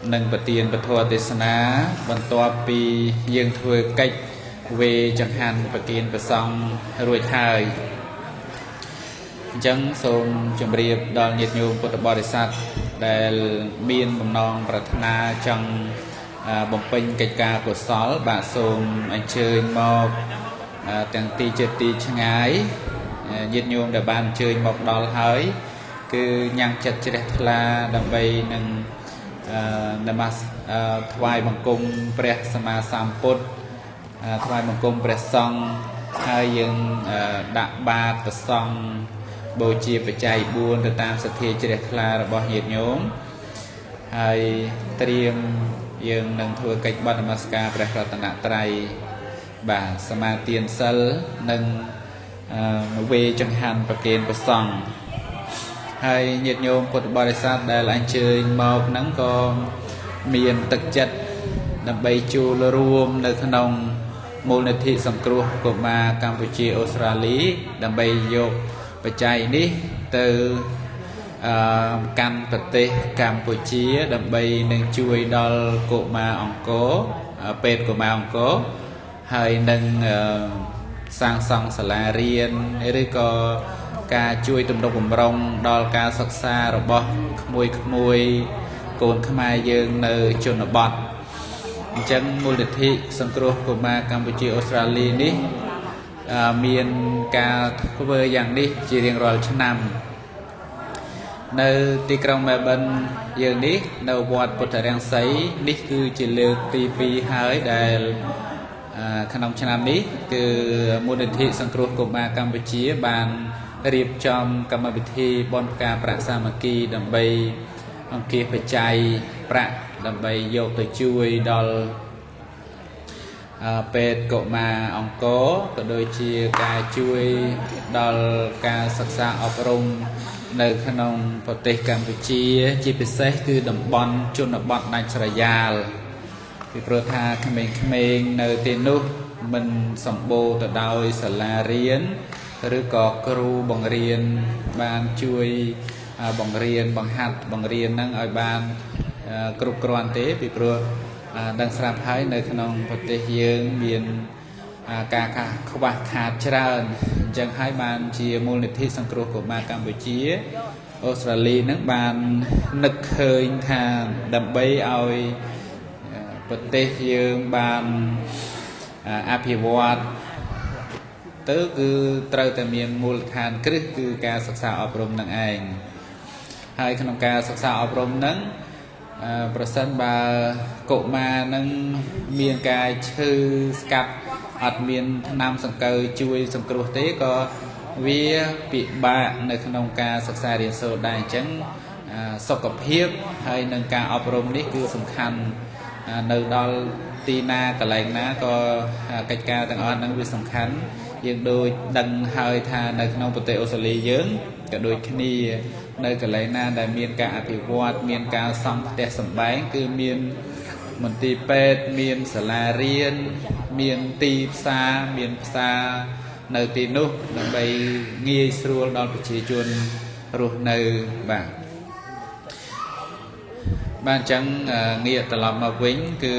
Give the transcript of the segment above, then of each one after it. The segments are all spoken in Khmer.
nâng bật tiền bật thua tế sná bật tòa bì dương thuê cách về chẳng hạn bật tiền bật xong rồi thai chẳng xôn chùm riêng đo nhiệt nhung bật bò đề sát để miên bầm non bật na trong bồng pinh cách ca của xó bà xôn anh chơi một tàng ti chơi ti chẳng ái nhiệt nhung để bàn chơi một đo hơi cứ nhang chật chơi là đầm bay nâng namas thoại bằng cung pre sama samput thoại bằng cung pre song hai dương đạ ba và song bồ chia và chạy buôn từ tam sát thị chơi là bỏ nhiệt nhóm hai triêm dương nâng thua cách bắt namaskar pre ratana trai bà sama tiền sal nâng về chẳng hạn và kiên và song hay nhiệt nhôm của bò sát đây là anh chơi một nắng con miền thực chất đầm bay chu lơ ruộng nơi khăn ông môn thị sòng cua của ma Campuchia Australia đầm bay vô và chạy đi từ cam vật tê Campuchia đầm bay nâng chui đo của ma ông cố pet của ma ông cố hay nâng sang song sala riêng rồi có ca chui tụm độc bầm rong đo ca sắc xa rồi bỏ mùi cồn khmai dương nơi chôn ở bọt chân mùi lịch thị sân cua của ma Campuchia Australia ní miền ca cover dạng đi chỉ riêng rồi chân nằm nơi tì krong mẹ bên dương ní nơi bọt bột thải đang sấy ní cứ chỉ lược tì pi hơi để khăn ông chân nằm ní cứ mùi lịch thị sân cua của ma Campuchia bàn riêng trong các vị thi bon ca prạ sa ma ki đầm bay ông kia phải chạy prạ đầm bay vô tới chui đol pet cậu mà ông cố có đôi chia ca chui đol ca sắc xa ọc rung nơi khăn ông phật tế Campuchia chỉ phải xét cứ đầm bon chôn đầm bon đánh sara yal vì pro tha khmeng nơi tiền nút mình sòng bồ từ đôi sả la riếnឬក៏គ្រូបង្រៀនបានជួយបង្រៀនបង្ហាត់បង្រៀននឹងឲ្យបានគ្រប់គ្រាន់ទេពីព្រោះដឹងស្រាប់ហើយនៅក្នុងប្រទេសយើងមានការខ្វះខាតច្រើនអញ្ចឹងហើយបានជាមូលនិធិសង្គ្រោះកុមារកម្ពុជាអូស្ត្រាលីនឹងបាននឹកឃើញថាដើម្បីឲ្យប្រទេសយើងបានអភិវឌ្ឍទៅគឺត្រូវតែមានមូលដ្ឋានគ្រឹះគឺការសិក្សាអប់រំនឹងឯងហើយក្នុងការសិក្សាអប់រំនឹងប្រសិនបើកុមារនឹងមានការឈឺស្កាត់អត់មានថ្នាំសង្កូវជួយសង្គ្រោះទេក៏វាពិបាកនៅក្នុងការសិក្សារៀនសូត្រដែរអញ្ចឹងសុខភាពហើយនឹងការអប់រំនេះគឺសំខាន់នៅដល់ទីណាកន្លែងណាក៏កិច្ចការទាំងអស់ហ្នឹងវាសំខាន់យើងដូចដឹងហើយថានៅក្នុងប្រទេសអូស្ត្រាលីយើងក៏ដូចគ្នានៅកន្លែងណាដែលមានការអភិវឌ្ឍមានការសង់ផ្ទះសម្បែងគឺមានមន្ទីរពេទ្យមានសាលារៀនមានទីផ្សារមានផ្សារនៅទីនោះដើម្បីងាយស្រួលដល់ប្រជាជនរស់នៅបាទបានចឹងងាកត្រឡប់មកវិញគឺ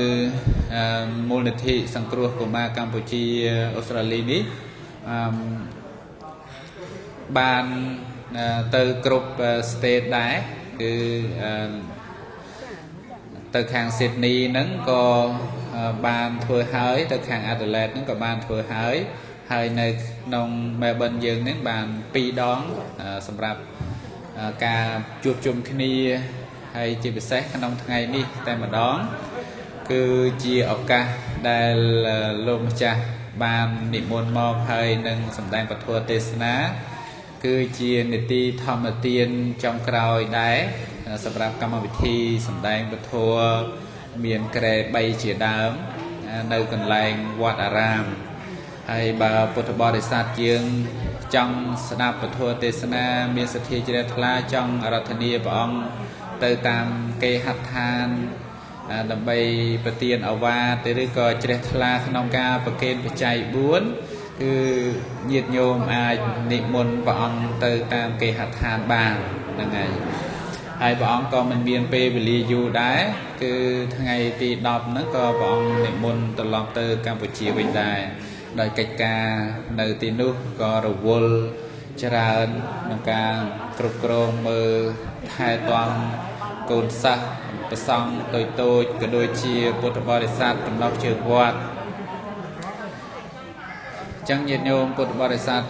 មូលនិធិសង្គ្រោះកុមារកម្ពុជាអូស្ត្រាលីនេះបានទៅគ្រប់ state ដែរគឺទៅខាង Sydney ហ្នឹងក៏បានធ្វើហើយទៅខាង Adelaide ហ្នឹងក៏បានធ្វើហើយនៅក្នុង Melbourne យើងហ្នឹងបាន2ដងសម្រាប់ការជួបជុំគ្នាហើយជាពិសេសក្នុងថ្ងៃនេះតែម្ដងគឺជាឱកាសដែលលោកម្ចាស់បាននិមន្តមកហើយនឹងសម្ដែងពធទេសនាគឺជានីតិធម្មទានចុងក្រោយដែរសម្រាប់កម្មវិធីសម្ដែងពធមានក្រែ3ជាដើមនៅកន្លែងវត្តអារាមហើយបើពុទ្ធបរិស័ទយើងចង់ស្ដាប់ពធទេសនាមានសទ្ធាជ្រះថ្លាចង់អារាធនាព្រះអង្គទៅតាមគេហដ្ឋានដើម្បីប្រទានអាវាទឬក៏ជ្រះថ្លាក្នុងការប្រគេនបច្ច័យ4គឺញាតិញោមអាចនិមន្តព្រះអង្គទៅតាមគេហដ្ឋានបានហ្នឹងហើយហ ហើយព្រះអង្គក៏មិនមានពេលវេលាយូរដែរគឺថ្ងៃទី10ហ្នឹងក៏ព្រះអង្គនិមន្តត្រឡប់ទៅកម្ពុជាវិញដែរដោយកិច្ចការនៅទីនោះក៏រវល់ច្រើនក្នុងការគ្រប់គ្រងមើលថែទាំកូនសិស្សប្រសង់តូចក៏ដូចជាពុទ្ធបរិស័ទកំណត់ជើងវត្តចឹងញាតិញោមពុទ្ធបរិស័ទ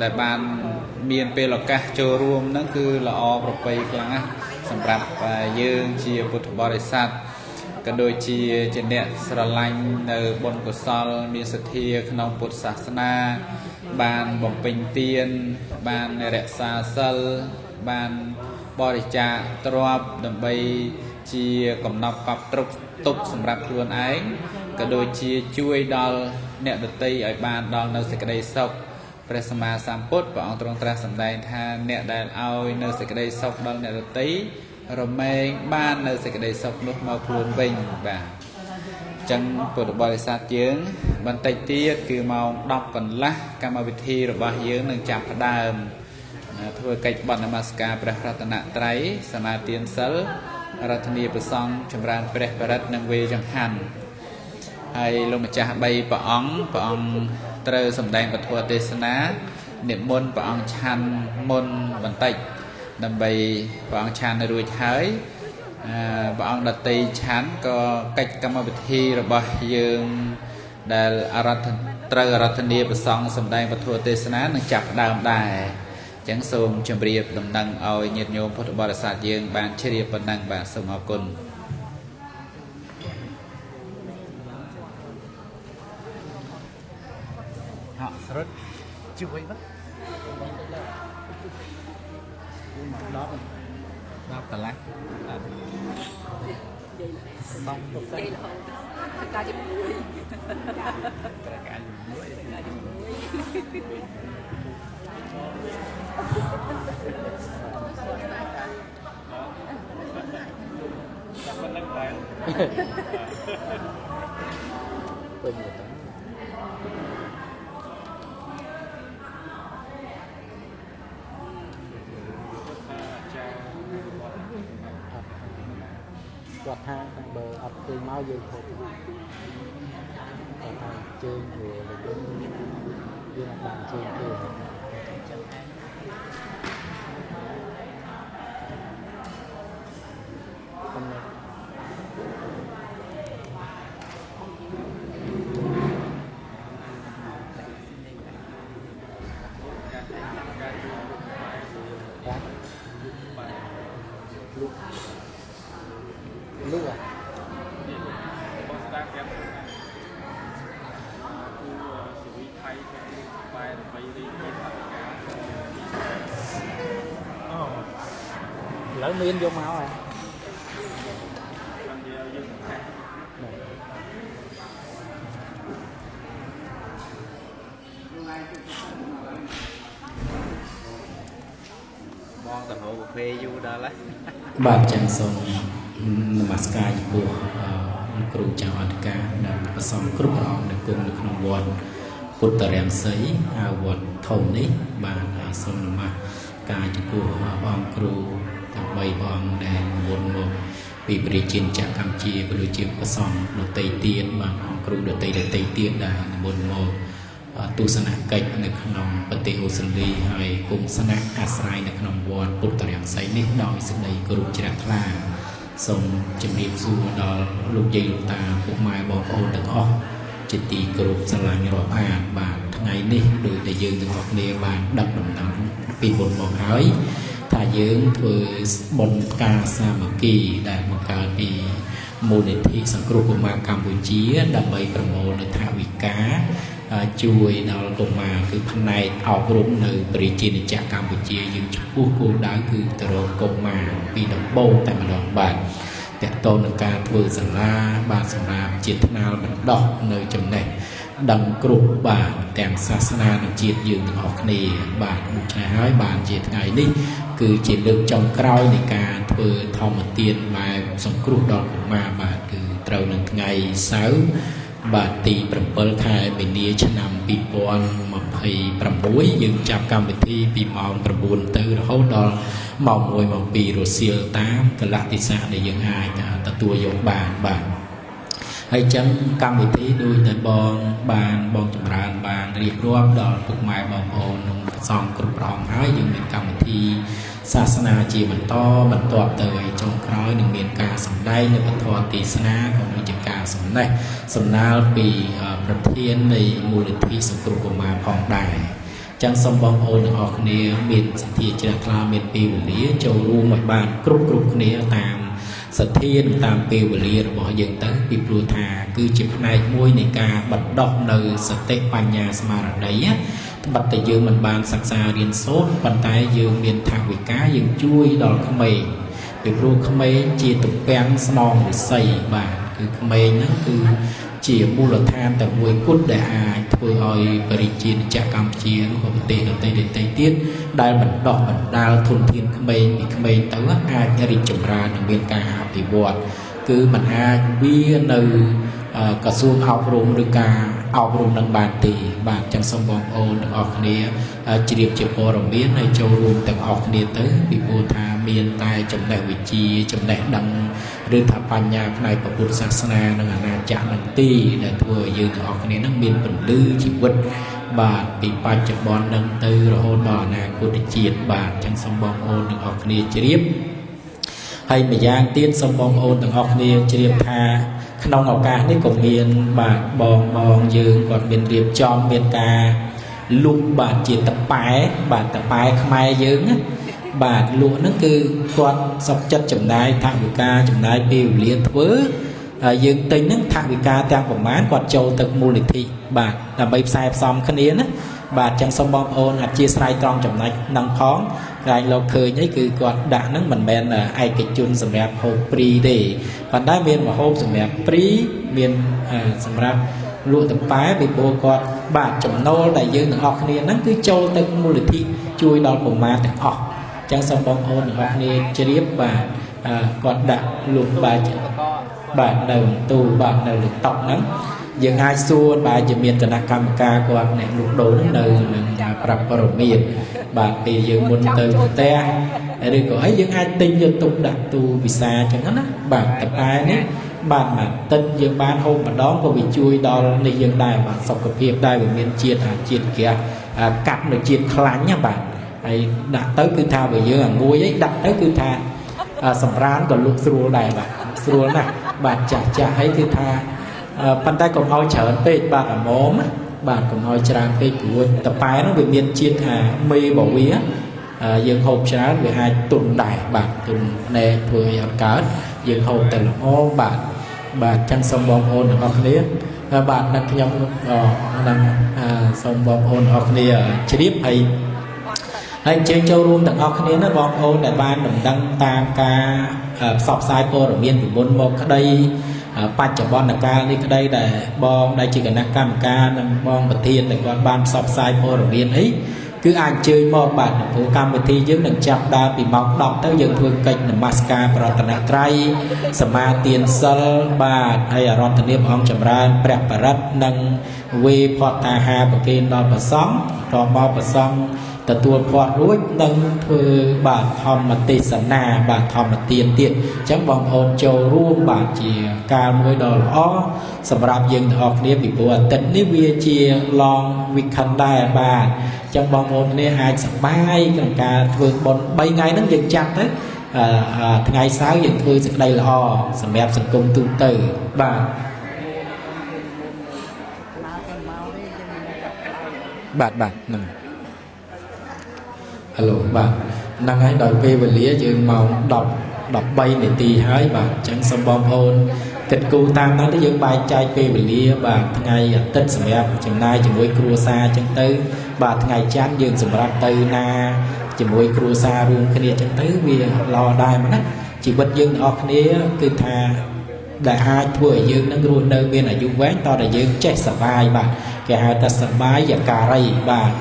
ដែលបានមានពេលឱកាសចូលរួមហ្នឹងគឺល្អប្រពៃខ្លាំងណាស់សម្រាប់យើងជាពុទ្ធបរិស័ទក៏ដូចជាអ្នកស្រឡាញ់នៅបុណ្យកុសលមានសទ្ធាក្នុងពុទ្ធសាសនាបានបំពេញទានបានរក្សាសិលបានបរិច្ចាគទ្រព្យដើម្បីជាកំណប់កប់ទុកសម្រាប់ខ្លួនឯងក៏ដូចជាជួយដល់អ្នកដទៃឲ្យបានដល់នៅសេចក្តីសុខព្រះសម្មាសម្ពុទ្ធព្រះអង្គទ្រង់ត្រាស់សម្ដែងថាអ្នកដែលឲ្យនៅសេចក្តីសុខដល់អ្នកដទៃរមែងបាននៅសេចក្តីសុខនោះមកខ្លួនវិញបាទអញ្ចឹងពុទ្ធបរិស័ទយើងបន្តិចទៀតគឺម៉ោង10កន្លះកម្មវិធីរបស់យើងនឹងចាប់ផ្ដើមធ្វើកិច្ចបន់នមស្ការព្រះរតនត្រ័យសមាទានសិលរដ្ឋនីប្រសង់ចម្រើនព្រះបរិត្តនិងវេចង្ហាន់ហើយលោកម្ចាស់3ព្រះអង្គត្រូវសម្ដែងពធទេសនានិមន្តព្រះអង្គឆាន់មុនបន្តិចដើម្បីព្រះអង្គឆាន់រួចហើយព្រះអង្គដតីឆាន់ក៏កិច្ចកម្មវិធីរបស់យើងដែលត្រូវអរដ្ឋនីប្រសង់សម្ដែងពធទេសនានឹងចាប់ផ្ដើមដែរអញ្ចឹងសូមជម្រាបដំណឹងឲ្យញាតិញោមពុទ្ធបរិស័ទយើងបានជ្រាបប៉ុណ្ណឹងបាទសូមអរគុណហ่ะស្រត់ជួយបាទ10កន្លះសំទុកទៅការជាមួយការជាមួយមិនដឹងបែបពេញទៅគាត់ថាបើអត់ឃើញមកយើងធប់គាត់ថាជើងវាយើងអត់បានជើងទេลูกอ่ะlỡ miên vô máu à bon tầm hộ phê vô đó lấy bạn chẳng xong Namaskar ចំពោះគ្រូចៅអធិការដែលប្រសំគ្រប់ព្រះអង្គដែលគង់នៅក្នុងវត្តពុទ្ធរាមសីហើយវត្តធំនេះបានឲ្យសូមនមស្ការចំពោះអង្គគ្រូទាំង3ព្រះអង្គដែលនិមន្តមកពីព្រះជាចក្រកម្ពុជាក៏ដូចជាប្រសំដតីទៀតបានអង្គគ្រូដតីទៀតដែលនិមន្តមកទស្សនកិច្ចនៅក្នុងប្រទេសអូស្ត្រាលីហើយគុំស្នាក់អាស្រ័យនៅក្នុងវត្តពុទ្ធរាមសីនេះដោយសេចក្តីគោរពជ្រះថ្លាសូមជំរាបសួរដល់លោកយាយលោកតាពុកម៉ែបងប្អូនទាំងអស់ជាទីគោរពស្រឡាញ់រាប់អានបាទថ្ងៃនេះដោយតែយើងទាំងអស់គ្នាបានដឹកដំណើរពីមុនមកហើយថាយើងធ្វើបុណ្យការសាមគ្គីដែលបង្កើតពីមូលនិធិសង្គ្រោះកុមារកម្ពុជាដើម្បីប្រមូលនៅថវិកាជួយដល់កុមារគឺផ្នែកអប់រំនៅប្រជាជាតិកម្ពុជាយើងចំពោះគោលដៅគឺទៅរកកុមារពីដំបូងតែម្ដងបាទតកតងនឹងការធ្វើសាលាបាទសម្រាប់ជាថ្នាលបណ្ដោះនៅចំណេះដឹងគ្រប់បាទទាំងសាសនានិងជាតិយើងទាំងអស់គ្នាបាទដូច្នេះហើយបានជាថ្ងៃនេះគឺជាលើកចុងក្រោយនៃការធ្វើធម្មទានបែបសង្គ្រោះដល់កុមារបាទគឺត្រូវនៅថ្ងៃសៅរ៍ បាទទី7ខែមីនាឆ្នាំ2026យើងចាប់កម្មវិធីពីម៉ោង 9 ទៅរហូតដល់ម៉ោង 1 ម៉ោង 2 រសៀលតាមកលៈទេសៈដែលយើងអាចទទួលយកបានបាទហើយចឹងកម្មវិធីដូចតែបងចម្រើនបានរៀបរាប់ដល់ពុកម៉ែបងប្អូនក្នុងប្រសងគ្រប់ប្រងហើយយើងមានកម្មវិធីសាសនាជាបន្តទៅឲ្យចុងក្រោយនឹងមានការសម្ដែងនៅពធទេសនាក៏ដូចជាការសំណើពីប្រធាននៃមូលនិធិសង្គ្រោះកុមារផងដែរចឹងសូមបងប្អូនទាំងអស់គ្នាមានសទ្ធាជ្រះថ្លាមានពេលវេលាចូលរួមឲ្យបានគ្រប់គ្នាតាមសទ្ធានិងតាមពេលវេលារបស់យើងទៅពីព្រោះថាគឺជាផ្នែកមួយនៃការបណ្ដុះនៅសតិបញ្ញាស្មារតីត្បិតតែយើងមិនបានសិក្សារៀនសូត្រប៉ុន្តែយើងមានថវិកាយើងជួយដល់ក្មេងពីព្រោះក្មេងជាទំពាំងស្នងវិស័យបាទគឺក្មេងហ្នឹងគឺជាមូលដ្ឋានតែមួយគត់ដែលអាចធ្វើឲ្យបរិជាណាចក្រកម្ពុជាឬក៏ប្រទេសដទៃទៀតដែលបណ្ដុះបណ្ដាលធនធានក្មេងពីក្មេងទៅអាចរីកចម្រើននិងមានការអភិវឌ្ឍគឺมันអាចវានៅក្រសួងអប់រំឬការអប់រំនឹងបានទេបាទចឹងសូមបងប្អូនទាំងអស់គ្នាជ្រាបជាព័ត៌មានហើយចូលរួមទាំងអស់គ្នាទៅពីព្រោះថាមានតែចំណេះវិជ្ជាចំណេះដឹងឬថាបញ្ញាផ្នែកពុទ្ធសាសនានិងអាណាចក្រនឹងទីដែលធ្វើឲ្យយើងទាំងអស់គ្នានឹងមានពន្លឺជីវិតបាទពីបច្ចុប្បន្ននឹងទៅរហូតដល់អនាគតជាតិបាទចឹងសូមបងប្អូនទាំងអស់គ្នាជ្រាបហើយម្យ៉ាងទៀតសូមបងប្អូនទាំងអស់គ្នាជ្រាបថាក្នុងឱកាសនេះក៏មានបាទបងយើងគាត់មានរៀបចំមានការលក់បាទជាតប៉ែបាទតប៉ែខ្មែរយើងណាបាទលក់ហ្នឹងគឺគាត់សុខចិត្តចំណាយថវិកាចំណាយពេលវេលាធ្វើហើយយើងទិញហ្នឹងថវិកាទាំងប្រមាណគាត់ចូលទៅមូលនិធិបាទដើម្បីផ្សាយផ្សំគ្នាណាបាទចឹងសូមបងប្អូនអធិស្ឋានត្រង់ចំណុចហ្នឹងផងក្រែងលោកឃើញអីគឺគាត់ដាក់ហ្នឹងមិនមែនឯកជនសម្រាប់ហូបព្រីទេប៉ុន្តែមានម្ហូបសម្រាប់ព្រីមានសម្រាប់លក់តប៉ែពីព្រោះគាត់បាទចំណូលដែលយើងទាំងអស់គ្នាហ្នឹងគឺចូលទៅមូលនិធិជួយដល់កុមារទាំងអស់ចឹងសូមបងប្អូនទាំងអស់គ្នាជ្រាបបាទគាត់ដាក់លក់បាទនៅទូបាទនៅលើតុហ្នឹងយើងអាចសួរបាទជាមានគណៈកម្មការគាត់អ្នកលក់ដូរនៅនឹងប្រាប់ព័ត៌មានបាទពេលយើងមុនទៅផ្ទះឬក៏អីយើងអាចទិញយកទុកដាក់ទូវិសាអញ្ចឹងណាបាទតប៉ែនេះបាទទិញយើងបានហូបម្ដងក៏វាជួយដល់នេះយើងដែរបាទសុខភាពដែរវាមានជាតិជាតិក្រាស់កាត់នៅជាតិខ្លាញ់ណាបាទហើយដាក់ទៅគឺថាបើយើងអង្គុយអីដាក់ទៅគឺថាសម្រានក៏លុកស្រួលដែរបាទស្រួលណាស់បាទចាស់អីគឺថាប៉ុន្តែកុំឲ្យច្រើនពេកបាទអាម៉មបាទកុំឲ្យច្រើនពេកព្រោះតប៉ែនោះវាមានជាតិមេរបស់វាយើងហូបច្រើនវាអាចទុនដែរបាទទុនណែធ្វើឲ្យអត់កើតយើងហូបតែល្អបាទចឹងសូមបងប្អូនទាំងអស់គ្នាបាទនឹងខ្ញុំនឹងសូមបងប្អូនទាំងអស់គ្នាជ្រាបហើយអញ្ជើញចូលរួមទាំងអស់គ្នាណាបងប្អូនដែលបានដំណឹងតាមការផ្សព្វផ្សាយព័ត៌មានពីមុនមកក្តីបច្ចុប្បន្នកាលនេះក្តីដែលបងដែលជាគណៈកម្មការនិងបងប្រធានដែលគាត់បានផ្សព្វផ្សាយព័ត៌មានអីគឺអាចអញ្ជើញមកបាទព្រោះកម្មវិធីយើងនឹងចាប់ដើមពីម៉ោង 10 ទៅយើងធ្វើកិច្ចនមស្ការប្រតនត្រ័យសមាទានសិលបាទហើយអារតនាព្រះអង្គចម្រើនព្រះបរិត្តនិងវេផតតាហាប្រគេនដល់ព្រះសង្ឃតមកព្រះសង្ឃទទួលផាត់រួចនឹងធ្វើបាទធម្មទេសនាបាទធម្មទានទៀតអញ្ចឹងបងប្អូនចូលរួមបាទជាការមួយដ៏ល្អសម្រាប់យើងទាំងអស់គ្នាពីព្រោះអាទិត្យនេះវាជា long weekend ដែរបាទអញ្ចឹងបងប្អូនគ្នាអាចសប្បាយក្នុងការធ្វើបុណ្យ3ថ្ងៃហ្នឹងយើងចាប់ទៅថ្ងៃសៅរ៍យើងធ្វើសេចក្តីល្អសម្រាប់សង្គមទូទៅបាទហ្នឹងហៅបាទហ្នឹងហើយដល់ពេលវេលាយើងម៉ោង 13 នាទីហើយបាទអញ្ចឹងសូមបងប្អូនគិតគូរតាមនោះទៅយើងបែងចែកពេលវេលាបាទថ្ងៃអាទិត្យសម្រាប់ចំណាយជាមួយគ្រួសារអញ្ចឹងទៅបាទថ្ងៃច័ន្ទយើងសម្រាប់ទៅណាជាមួយគ្រួសាររួមគ្នាអញ្ចឹងទៅវាល្អដែរមកណាជីវិតយើងទាំងអស់គ្នាគឺថាដែលអាចធ្វើឲ្យយើងនឹងរស់នៅមានអាយុវែងតើតែយើងចេះសប្បាយបាទគេហៅថាសប្បាយយការីបាទ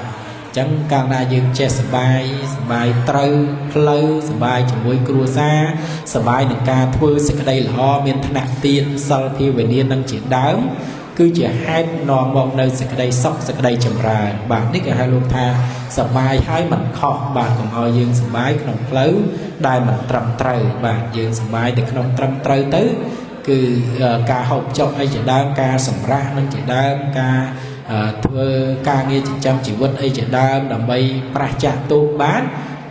ចឹងកាលណាយើងចេះសប្បាយត្រូវផ្លូវសប្បាយជាមួយគ្រួសារសប្បាយនឹងការធ្វើសេចក្តីល្អមានឋានៈទានសិលភាវនានឹងជាដើម គឺជាហេតុនាំមកនៅសេចក្តីសុខសេចក្តីចម្រើនបាទនេះគេហៅលោកថាសប្បាយហើយមិនខុសបាទកុំឲ្យយើងសប្បាយក្នុងផ្លូវដែលមិនត្រឹមត្រូវបាទយើងសប្បាយតែក្នុងត្រឹមត្រូវទៅគឺការហូបចុកអីជាដើមការសម្រាកនឹងជាដើមការធ្វើការងារចិញ្ចឹមជីវិតអីជាដើមដើម្បីប្រះចាស់ទុកបាន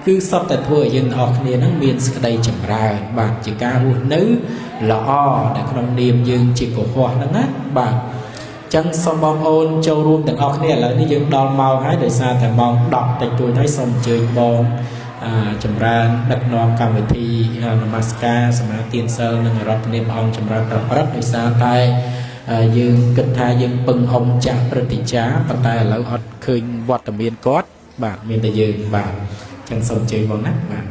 គឺសុទ្ធតែធ្វើឲ្យយើងទាំងអស់គ្នានឹងមានសេចក្តីចម្រើនបាទជាការរស់នៅល្អនៅក្នុងនាមយើងជាកុហកហ្នឹងណាបាទអញ្ចឹងសូមបងប្អូនចូលរួមទាំងអស់គ្នាឥឡូវនេះយើងដល់ម៉ោងហើយដោយសារតែម៉ោង10តិចតួចហើយសូមអញ្ជើញបងចម្រើនដឹកនាំកម្មវិធីនមស្ការសមាទានសិលនិងរដ្ឋនាមអង្គចម្រើនប្រព្រឹត្តដោយសារតែយើងគិតថាយើងពឹងអុំចាស់ព្រឹត្តិចារប៉ុន្តែឥឡូវអត់ឃើញវត្តមានគាត់បាទមានតែយើងបាទអញ្ចឹងសូមអញ្ជើញបងណាបាទ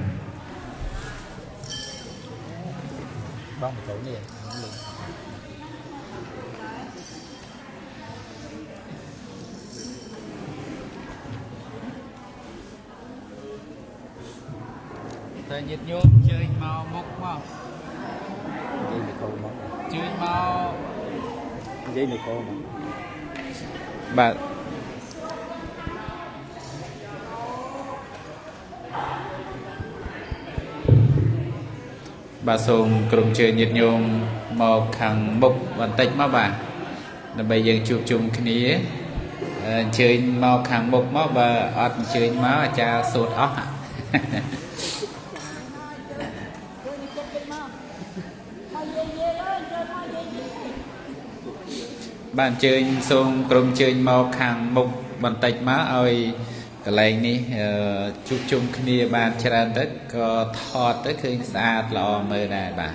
បងទៅនេះតែញាតិញោមជើញមកមុខមកនិយាយមកមកជើញមកនិយាយមកមកបាទបាទសូមក្រុមជើញញាតិញោមមកខាងមុខបន្តិចមកបាទដើម្បីយើងជួបជុំគ្នាអញ្ជើញមកខាងមុខមកបើអត់អញ្ជើញមកអាចារ្យសូត្រអស់បាទអញ្ជើញសូមក្រុមជើញមកខាងមុខបន្តិចមកឲ្យកន្លែងនេះជួបជុំគ្នាបានច្រើនទៅក៏ថតទៅឃើញស្អាតល្អមើលដែរបាទ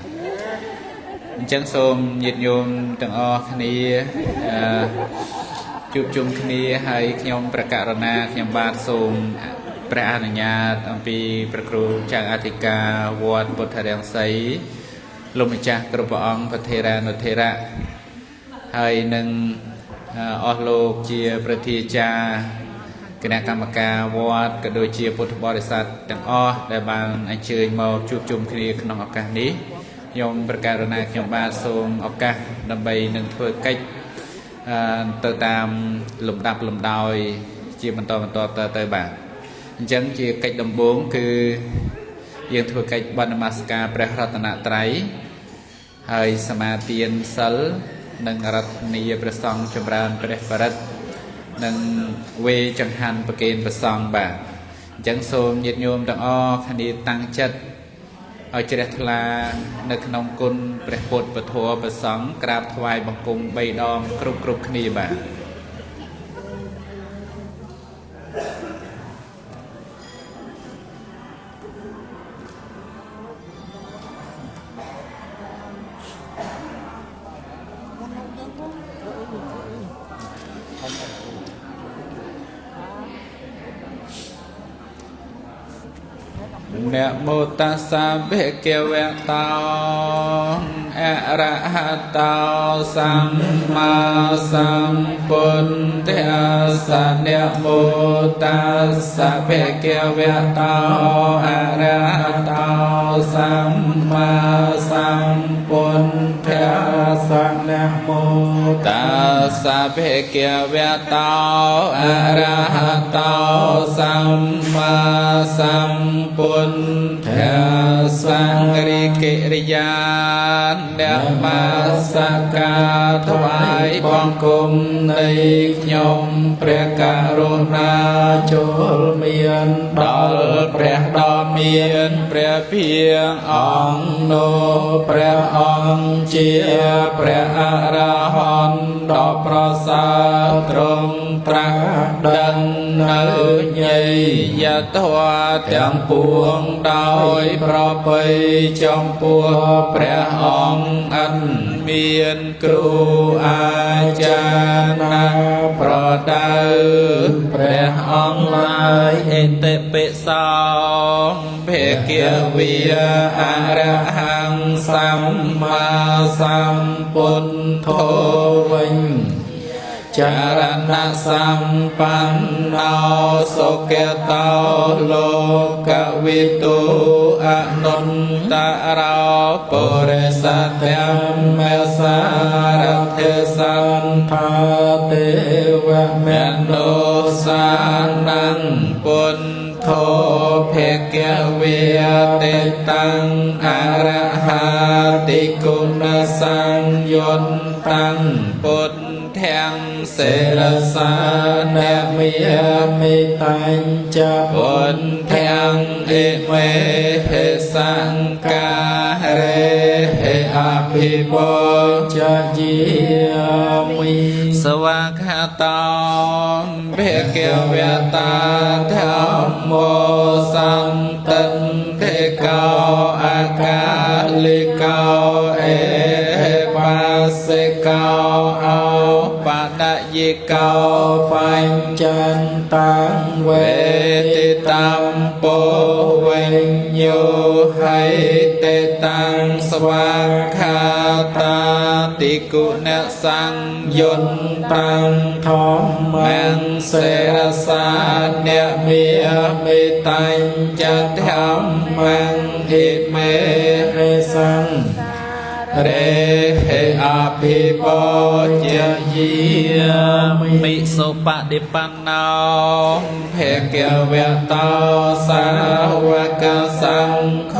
អញ្ចឹងសូមញាតិញោមទាំងអស់គ្នាជួបជុំគ្នាហើយខ្ញុំប្រកាសរណាខ្ញុំបាទសូមព្រះអនុញ្ញាតអំពីព្រះគ្រូចៅអធិការវត្តពុទ្ធរាំងសីលោកម្ចាស់គ្រប់ព្រះអង្គពធេរានុធេរៈហើយនឹងអស់លោកជាប្រធាចារ្យគណៈកម្មការវត្តក៏ដូចជាពុទ្ធបរិស័ទទាំងអស់ដែលបានអញ្ជើញមកជួបជុំគ្នាក្នុងឱកាសនេះខ្ញុំប្រកាសរណាខ្ញុំបាទសូមឱកាសដើម្បីនឹងធ្វើកិច្ចទៅតាមលំដាប់លំដោយជាបន្តទៅបាទអញ្ចឹងជាកិច្ចដំបូងគឺយើងធ្វើកិច្ចបន់នមស្ការព្រះរតនត្រ័យហើយសមាទានសិលនិងរតនីព្រះសង្ឃចម្រើនព្រះបរិត្តនិងវេចង្ហាន់ប្រគេនព្រះសង្ឃបាទអញ្ចឹងសូមញាតិញោមទាំងអស់គ្នាតាំងចិត្តឲ្យជ្រះថ្លានៅក្នុងគុណព្រះពុទ្ធពធព្រះសង្ឃក្រាបថ្វាយបង្គំ3ដងគ្រប់គ្នាបាទ Nè mô tassa bhikkhave arahato samma sambuddhassa Nè mô tassa bhikkhave arahato samma sambuddhassa Nè mô tassa bhikkhave arahato samma sambuddhassa sang ri kệ ri ya đẹp ma sa ca thoại bong cung nay nhom pre ca ro na chul miên đol pre đo miên pre phiêng ong no pre ong chia pre a ra hon đo pro sa trong tra đần nơ nhây ya thoa tiếng puôngដោយប្របីចំពោះព្រះអង្គអិនមានគ្រូអាចារ្យណាប្រដៅព្រះអង្គឡើយអេតិពិសោភេគវិអរហង្គសម្មាសម្ពុទ្ធោវិញ Charana sampanno suketa loka vitu anuntara purisatyam mesarathis สันทาเตวะเมโนสานังปุณโธเพเกเวเตตังอระหาติกุณสังยนตังปุณแทงเสรสาเนมิมิตัญจะปุณแทงอิเมเหสังกาเรเหอภิโภจยิมิสวากขาตองเพเกเวตาธรรมโมสังตันเทกาอากาลิกาเอปัสสกาเอาปะนยิกาปัญจันตังเวติตัมโปเวญโยให้เตตังสวากขาตาติกุณสังยนตังธรรมังเสรสาเนมิมิตัญจะธรรมังอิเมเหสังเรเหอภิโภจยิมิสุปฏิปันโนเพเกเวตาสาวกสังโฆ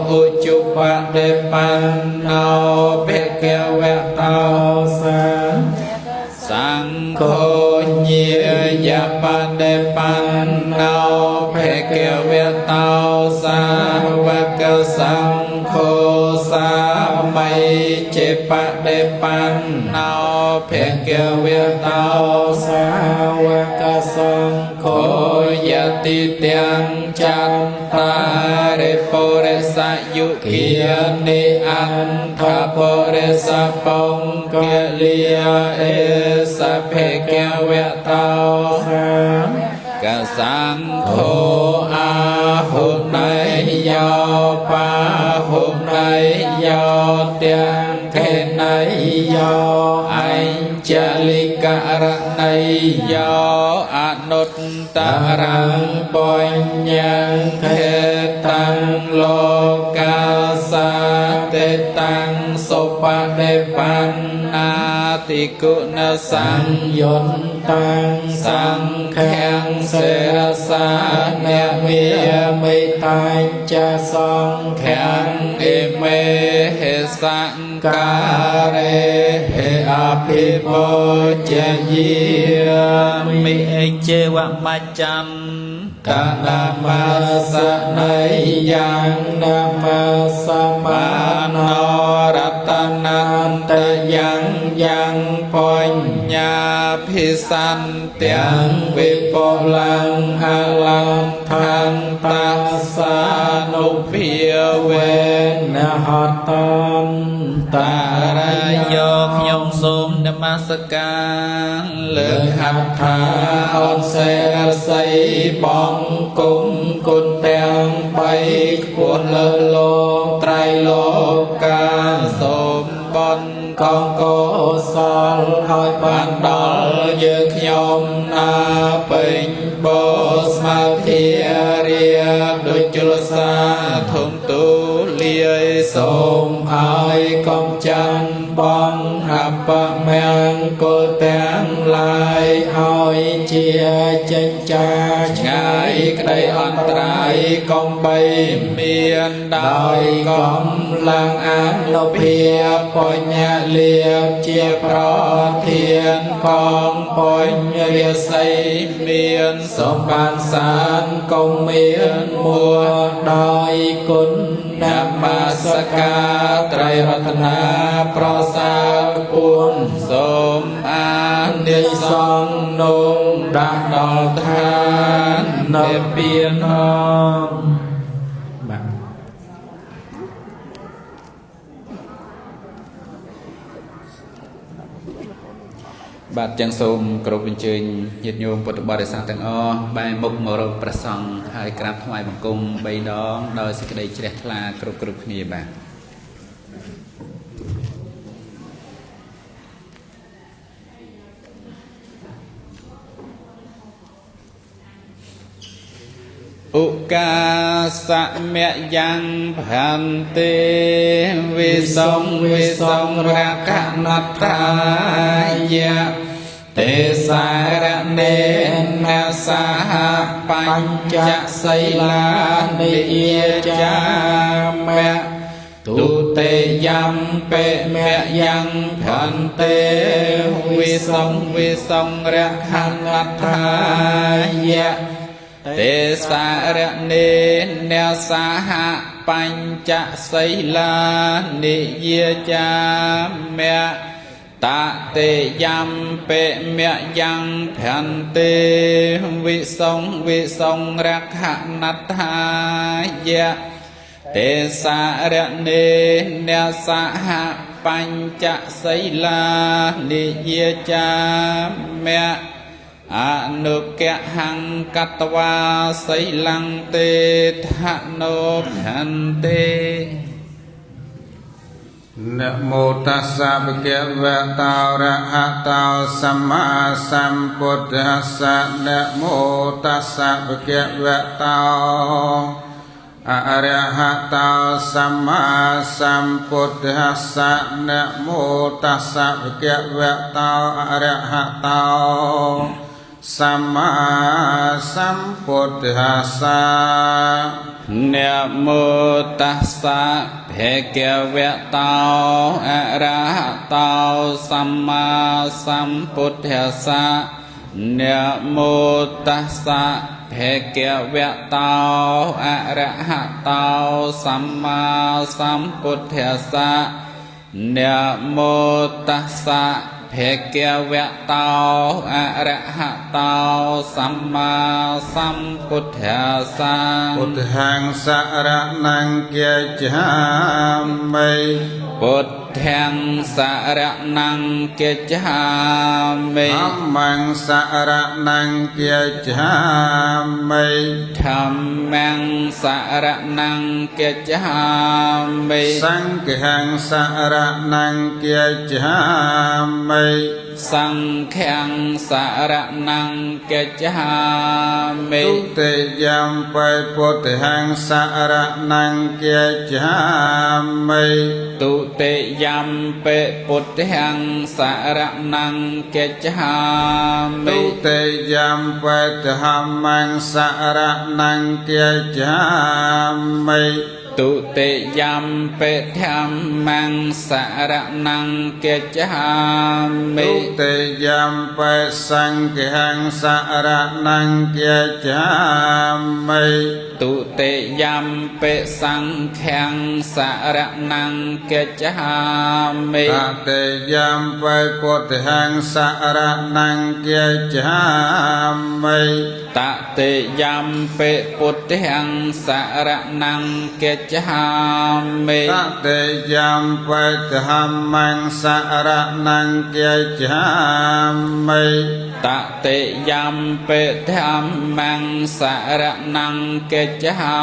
อุจุปฏิปันโนเพเกเวตาสังโฆเยียปฏิปันโนเพเกเวตาสาวกสังโฆสามัยเจปฏิปันโนเพเกเวตาสาวกสังโฆยติเตียงจันตาริปุริสยุขีนิอันทปุริสปงเกลียเอสเพเกเวตากสังโฆอาหุไนยาปาหุไนยาเตียงเทไนยาอัญจลิกะระไนยาอนุตตรังปัญญังเทตังโลกาสาเตตังสุปฏิปันนาติกุณสังยนตังสังแข็งเสรสาเนมิมิตัญจะสังแข็งอิเมเหสังกาเรเหอภิโภจยิมิเอเจวะมัจจันตนามาสนัยยังนามาสมาโนรัตนันตยังยังปัญญาภิสันเตียงวิปุลังอลังทันตัสสานุภิเวนหัตตันตารายโยขยงสมนมัสการเลือกหัตถาอ่อนเสรใสบองกุมกุนเตียงไปควรเลอโลกไตรโลกาสมบนกองโกศลឲ្យបានដល់យើងខ្ញុំណាពេញបោស្មាធិរៀបដូចជលសាធំទូលាយសូមឲ្យកុំចាន់បងអបមង្គលទាំងឡាយឲ្យជាចេញចាឆ្ងាយក្តីអន្តរាយកុំបីមានដោយកំឡាំងអនុភាពបញ្ញលៀបជាប្រធានកងបញ្ញរាសីមានសម្បានសានកុំមានមួដោយគុណនមស្ការត្រៃរតនាប្រសើរពួងសូមអានិសង្ឃនោះដាក់ដល់ឋាននិព្វានបាទបាទចឹងសូមគោរពអញ្ជើញញាតិញោមពុទ្ធបរិស័ទទាំងអស់បែរមុខមករកព្រះសង្ឃហើយក្រាបថ្វាយបង្គំ3ដងដោយសេចក្តីជ្រះថ្លាគ្រប់គ្នាបាទឧកា สะเมยังพันเตวิสงรักนัตถายะเตสารเนนะสหปัญจศีลานิยจามะตุเตยัมเปเมยังพันเตวิสงรักนัตถายะเตสารเนนะสหปัญจศีลานิยจามะตะเตยัมเปเมยังพันเตวิสงรักนัตถายะเตสารเนนะสหปัญจศีลานิยจามะอนุเกหังกัตวาศีลังเตทะโนพันเตนะโมตัสสะภะคะวะโตอะระหะโตสัมมาสัมพุทธัสสะนะโมตัสสะภะคะวะโตอะระหะโตสัมมาสัมพุทธัสสะนะโมตัสสะภะคะวะโตอะระหะโตสัมมาสัมพุทธัสสะนะโมตัสสะภะคะวะโตอะระหะโตสัมมาสัมพุทธัสสะนะโมตัสสะภะคะวะโตอะระหะโตสัมมาสัมพุทธัสสะนะโมตัสสะภะคะวะโตอะระหะโตสัมมาสัมพุทธัสสะพุทธังสรณังกัจฉามิพุทธังสรณังกัจฉามิธัมมังสรณังกัจฉามิธัมมังสรณังกัจฉามิสังฆังสรณังกัจฉามิสังฆังสรณังกัจฉามิตุติยัมปิพุทธังสรณังกัจฉามิตุติยัมปิพุทธังสรณังกัจฉามิตุติยัมปิธัมมังสรณังกัจฉามิตุติยัมปิธัมมังสรณังกัจฉามิตุติยัมปิสังฆังสรณังกัจฉามิตุติยัมปิสังฆังสรณังกัจฉามิตติยัมปิพุทธังสรณังกัจฉามิตติยัมปิพุทธังสรณังกัจฉามิตติยัมปิธัมมังสรณังกัจฉามิตติยัมปิธัมมังสรณังกัจฉา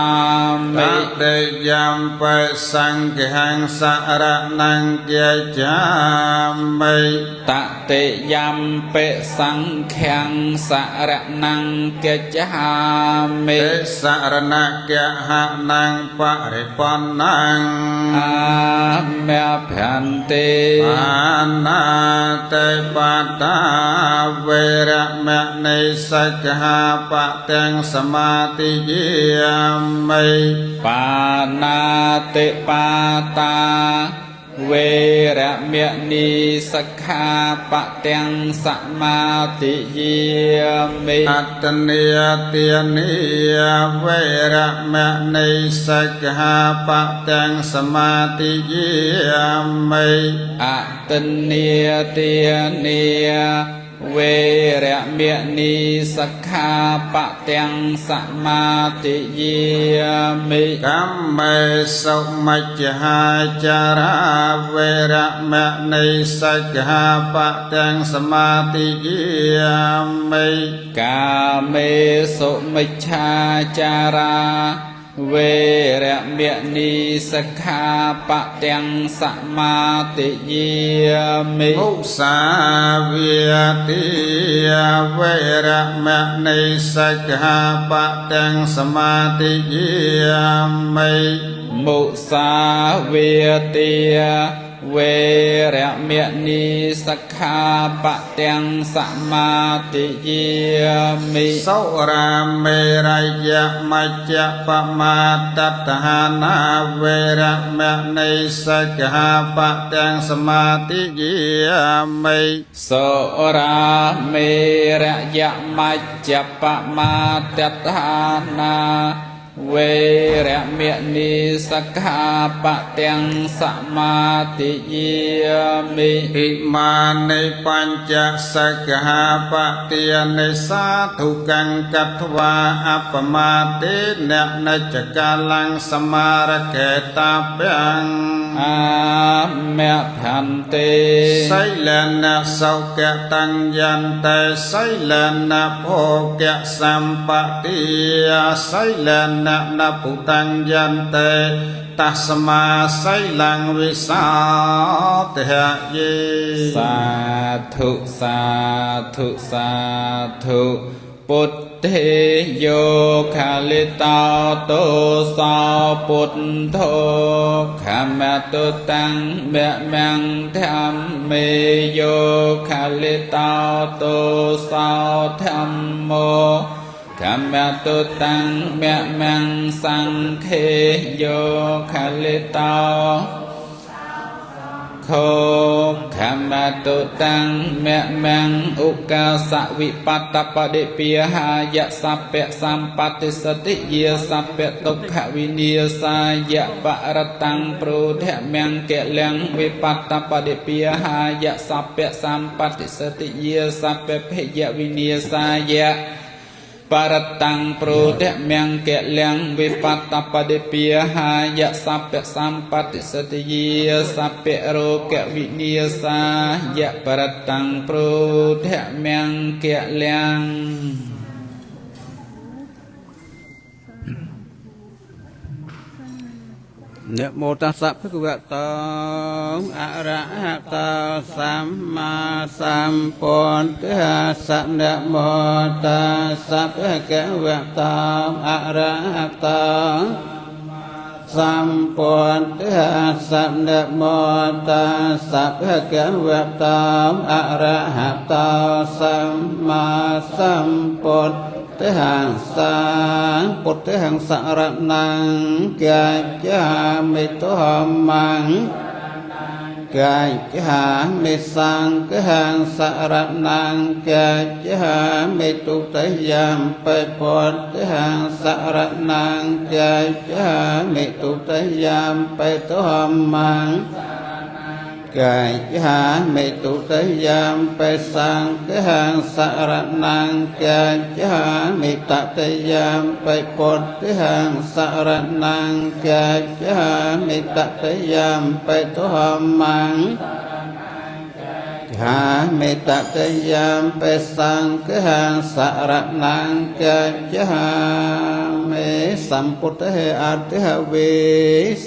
มิตติยัมปิสังฆังสรณังกัจฉามิตติยัมปิสังฆังสรณังกัจฉามิสรณะกะหะนังปริปันนังอาเมพันติปานาเตปัตตาเวระมะนิสักหาปะเตงสมาธิเยมิปานาติปาตาเวระเมณีสักขาปะเตงสมาธิเยมิอัตตเนียเตียนีเวระเมณีสักขาปะเตงสมาธิเยมิอัตตเนียเตียนีเวระเมณีสักขาปะเตงสมาธิเยมิกัมเมสุมัจจหาจาราเวระเมณีสักขาปะเตงสมาธิเยมิกาเมสุมัจฉาจารา เวระเมนีสิกขาปะตังสมาติเยมิ มุสาเวติเวระมะนิสิกขาปะตังสมาติเยมิ มุสาเวติเวระเมนีสิกขาปะตังสมาติเยมิ โสราเมรยะมัจจปมาตัตหานาเวระมะนิสิกขาปะตังสมาติเยมิ โสราเมระยะมัจจปมาตัฏฐานาเวระเมนีสิกขาปะตังสมาติเยมิ อิมานิปัญจสิกขาปะเตียนิสาธุกังกัตถวาอัปปมาเตเนนะจักกาลังสมารเกตาเปียง อาเมพันเต ไสเลนะโสกะตัญญันเตไสเลนะโภกะสัมปติยาไสเลนะนะปุตัญญันเตตัสมาไสลังวิสาเตหะเย สาธุสาธุสาธุพุทเทโยคาลิตาโตสาวพุทโธขมตุตังเมมังธรรมเมโยคาลิตาโตสาวธรรมโมขมตุตังเมมังสังเคโยคาลิตาโคขมตุตังเมมังอุกาสวิปัตตปฏิปิหายะสัพเพสัมปติสติเยสัพเพตุขวินิยสายะปะรตังปรุเถมังเกลังวิปัตตปฏิปิหายะสัพเพสัมปติสติเยสัพเพเพยวินิยสายะปารตังปรุเถมังเกลังวิปัตตปฏิปิหายะสัพเพสัมปติสติเยสัพเพโรกวินิยสายะปารตังปรุเถมังเกลัง นะโมตัสสะภะคะวะโตอะระหะโตสัมมาสัมพุทธัสสะนะโมตัสสะภะคะวะโตอะระหะโตสัมพุทธัสสะนะโมตัสสะภะคะวะโตอะระหะโตสัมมาสัมพุทธัสสะพุทธังสรณังกัจฉามิตุธัมมังกัจฉามิสังฆังสรณังกัจฉามิตุติยัมปิพุทธังสรณังกัจฉามิตุติยัมปิตุธัมมังกัจฉามิตุติยัมปิสังฆังสรณังกัจฉามิตติยัมปิพุทธังสรณังกัจฉามิตติยัมปิตุธัมมังหามิตติยัมปิสังฆังสรณังกัจฉามิสัมพุทธะอัตถเว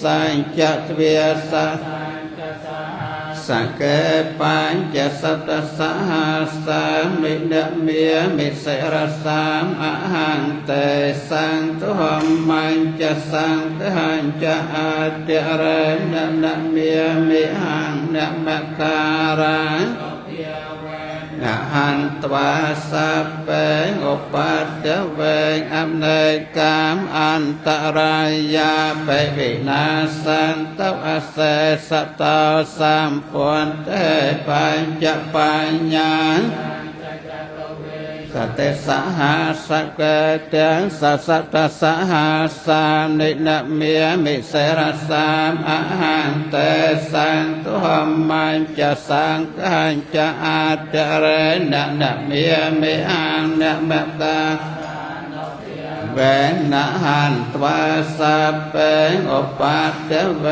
สัญจทเวสะสังเกปัญจสัตตสหัสสามินะเมียมิเสรสามอหังเตสังตุหัมมัญจะสังขัญจะอาเดเรนะนะเมียมิหังนะมะการังนะหันตวาสัพเพอุปัฏฐเวงอำเนยกามอันตรายาเปวินาสันตวัสเสสตตาสัมปุณเตปัญจปัญญาสเตสหัสเกตังสัสสตสหัสสานินะเมียมิเสรสามอหังเตสังตุหัมมัญจะสังขัญจะอาเจเรนะนะเมียมิหังนะมะกาเวนะหันตวาสัพเพอุปัฏฐเว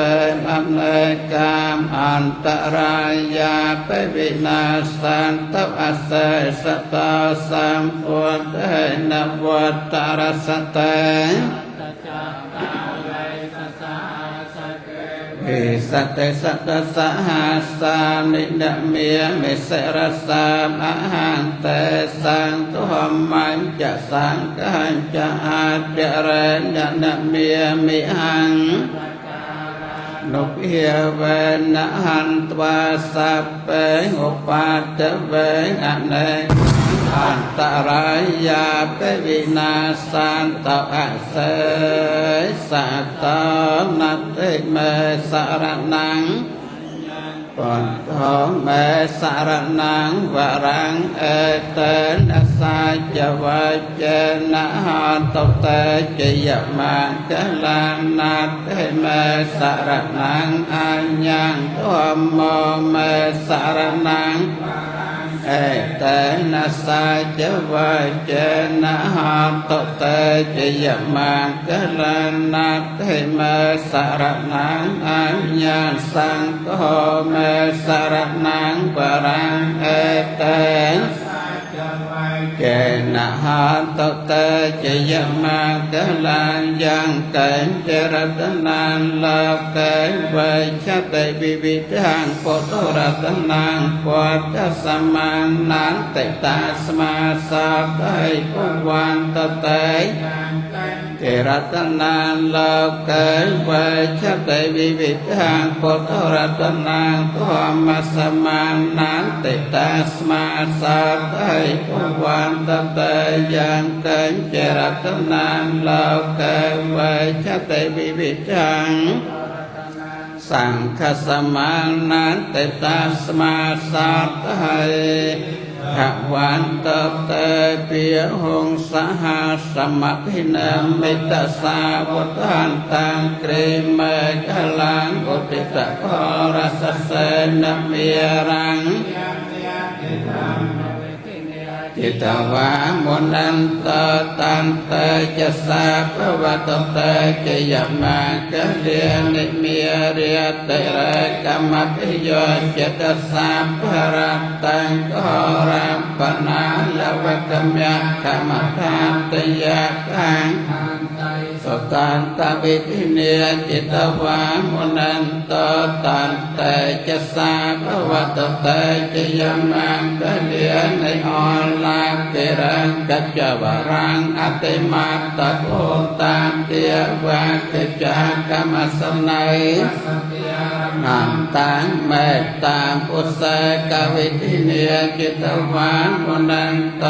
อำเนยกามอันตรายาเปวินาสันตวัสเสสตตาสัมพุทธะนวัตตรสเต สัตเตสัตตสหัสสานิดาเมียเมสรสามอาหังเตสังตุหมมันจะสังกัญจะอาเจเรนดาเมียมิหังนุเพียเวนะหันตวาสัพเปอุปาเตเวนะเนอันตรายาเปวินาสันตะเสสัตตนัตติเมสารนังปนทองเมสารนังวรังเอเตนะสัจวัจเจนะหันตเตจิยมังกลานัตติเมสารนังอัญญังธัมโมเมสารนังเอเตนะสัจวัจเจนะหันตเตจิยมังกลานัตถิเมสารนังอัญญังสังโฆเมสารนังปรังเอเตเจนะหันตเตจิยมังกลายังเกณเจรตนังลาเกณเวชเตวิวิทังโพธรัตนังปัจจสมังนันเตตาสมาสัพไตปุวันตเตเจรตนังลาเกณเวชเตวิวิทังโพธรัตนังธรรมสมังนันเตตาสมาสัพไตปุวันตเตยังเกณเจรตนังลาเกณเวชเตวิวิทังสังฆสมานันเตตาสมาสัพไตภวันตเตปิยหงสหัสมพินามิตสาวทันตังกริเมฆลังอุติตะโพรสเสนเมียรังจิตวามุนันตตันเตจะสาภวตเตจะยมังกะเลียนิเมียเรียเตระกรรมปิโยจิตสาภรัตตังโกรัมปนาลวะกมยะขมทานตยะขังสตันตวิทิเนียจิตวามุนันตตันเตจะสาภวตเตจะยมังกะเลียในออนลาเกรังกัจจวรังอติมาตะโพตามเตียวะกิจากรรมสนัยนันตังเมตตาปุเสกวิทิเนียจิตวามุนันโต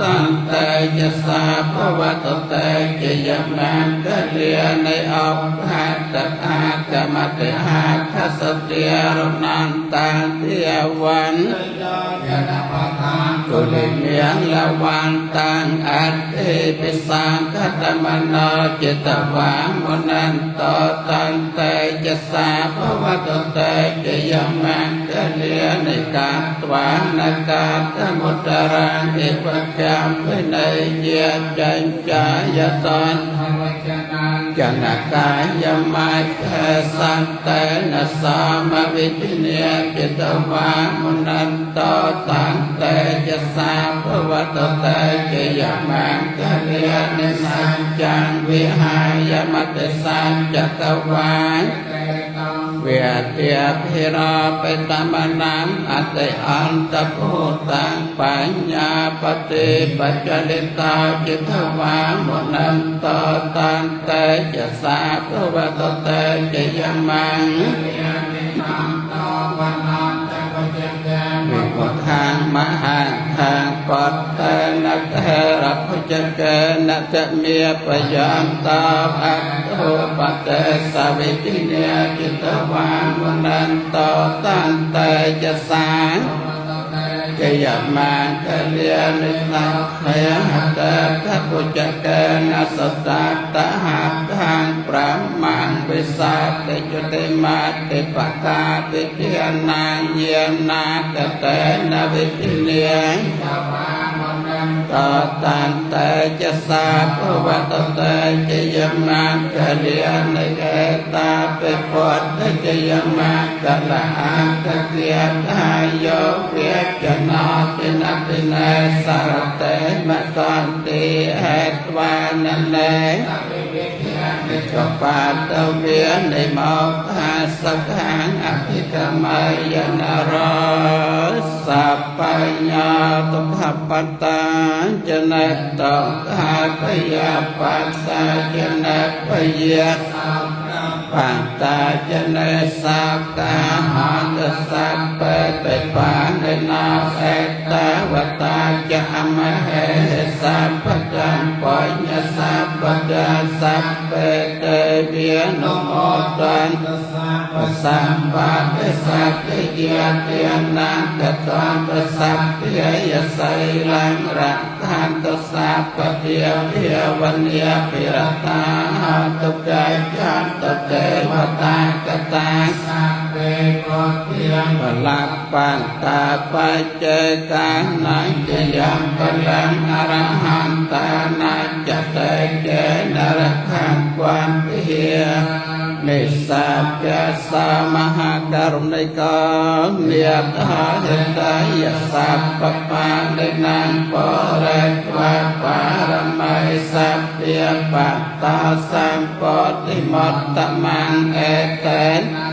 ตันเตจะสาภวตเตจะยมังกะเลียในอกหัตถะอากรรมติหัตถสติยรนันตังเตียวันกุลิเมียงละวันตังอัตถิปิสังคตมโนจิตวามุนันโตตันเตจะสาภวตเตจะยมังกะเลียในกาตวานากาตมุตรังอิปกรรมวินัยเยียจัญจายตนจนกายมัจเทสันเตนะสามวิทิเนียจิตวามุนันโตตันเตจะสาภวตเตจะยมังกะเลียในสัจจังวิหายมัตติสัจจตวาเวียเตียพิราเปตมนังอติอันตภูตังปัญญาปฏิปัจจลิตาจิตวามุนันโตตันเตจะสาภวตเตจะยมังวิมุตทางมหังทางปัตตานัตเทระพุจเกนัตเมียปยันตาอัตโตปัตเตสวิติเนียจิตวามุนันโตตันเตจะสาจะยมังกะเลียนิสังเขหัตถะพุจเกนัสตัตตะหัตถังปรามังวิสัตติจุติมาติปะกาติเทียนังเยียนาคเตนะวิทิเนียตตันเตจะสาภวตเตจะยมังกะเลียนิเอตาเปปุตตะจะยมังกะละอังกะเกียทายโยเวียจนาตินัตติเนสารเตมะตันติเหตวานันเน จ ก็ปาตะเวียนในมอกหาสักหางอภิกรรมยนารสัพปัญญาตุขปัตตาจนะตุขปยาปัสสะจนะปยาปัตตาจนะสักกาหังสัพเพเตปานินาเอตวตาจะมเหสัพพจัมปัญญสัพพจัสสัพเพเตเวียนโมตันสัมปัตสัพเพเยติยนังกตังสัพเพยสัยลังรักขันตสัพพเทียเทียวันเยปิรตาตุกายจันตเทวตากตาสัพเพโกติยังพลักปันตาปัจเจกานันจะยังพลังอรหันตานันจะเตเจนรขังความเพียรนิสัพพะสามหากรุณิกาเนียตหาเหตายสัพพปานินังปเรตวะปารมัยสัพเพปัตตาสัมปติมัตตมังเอเตนะ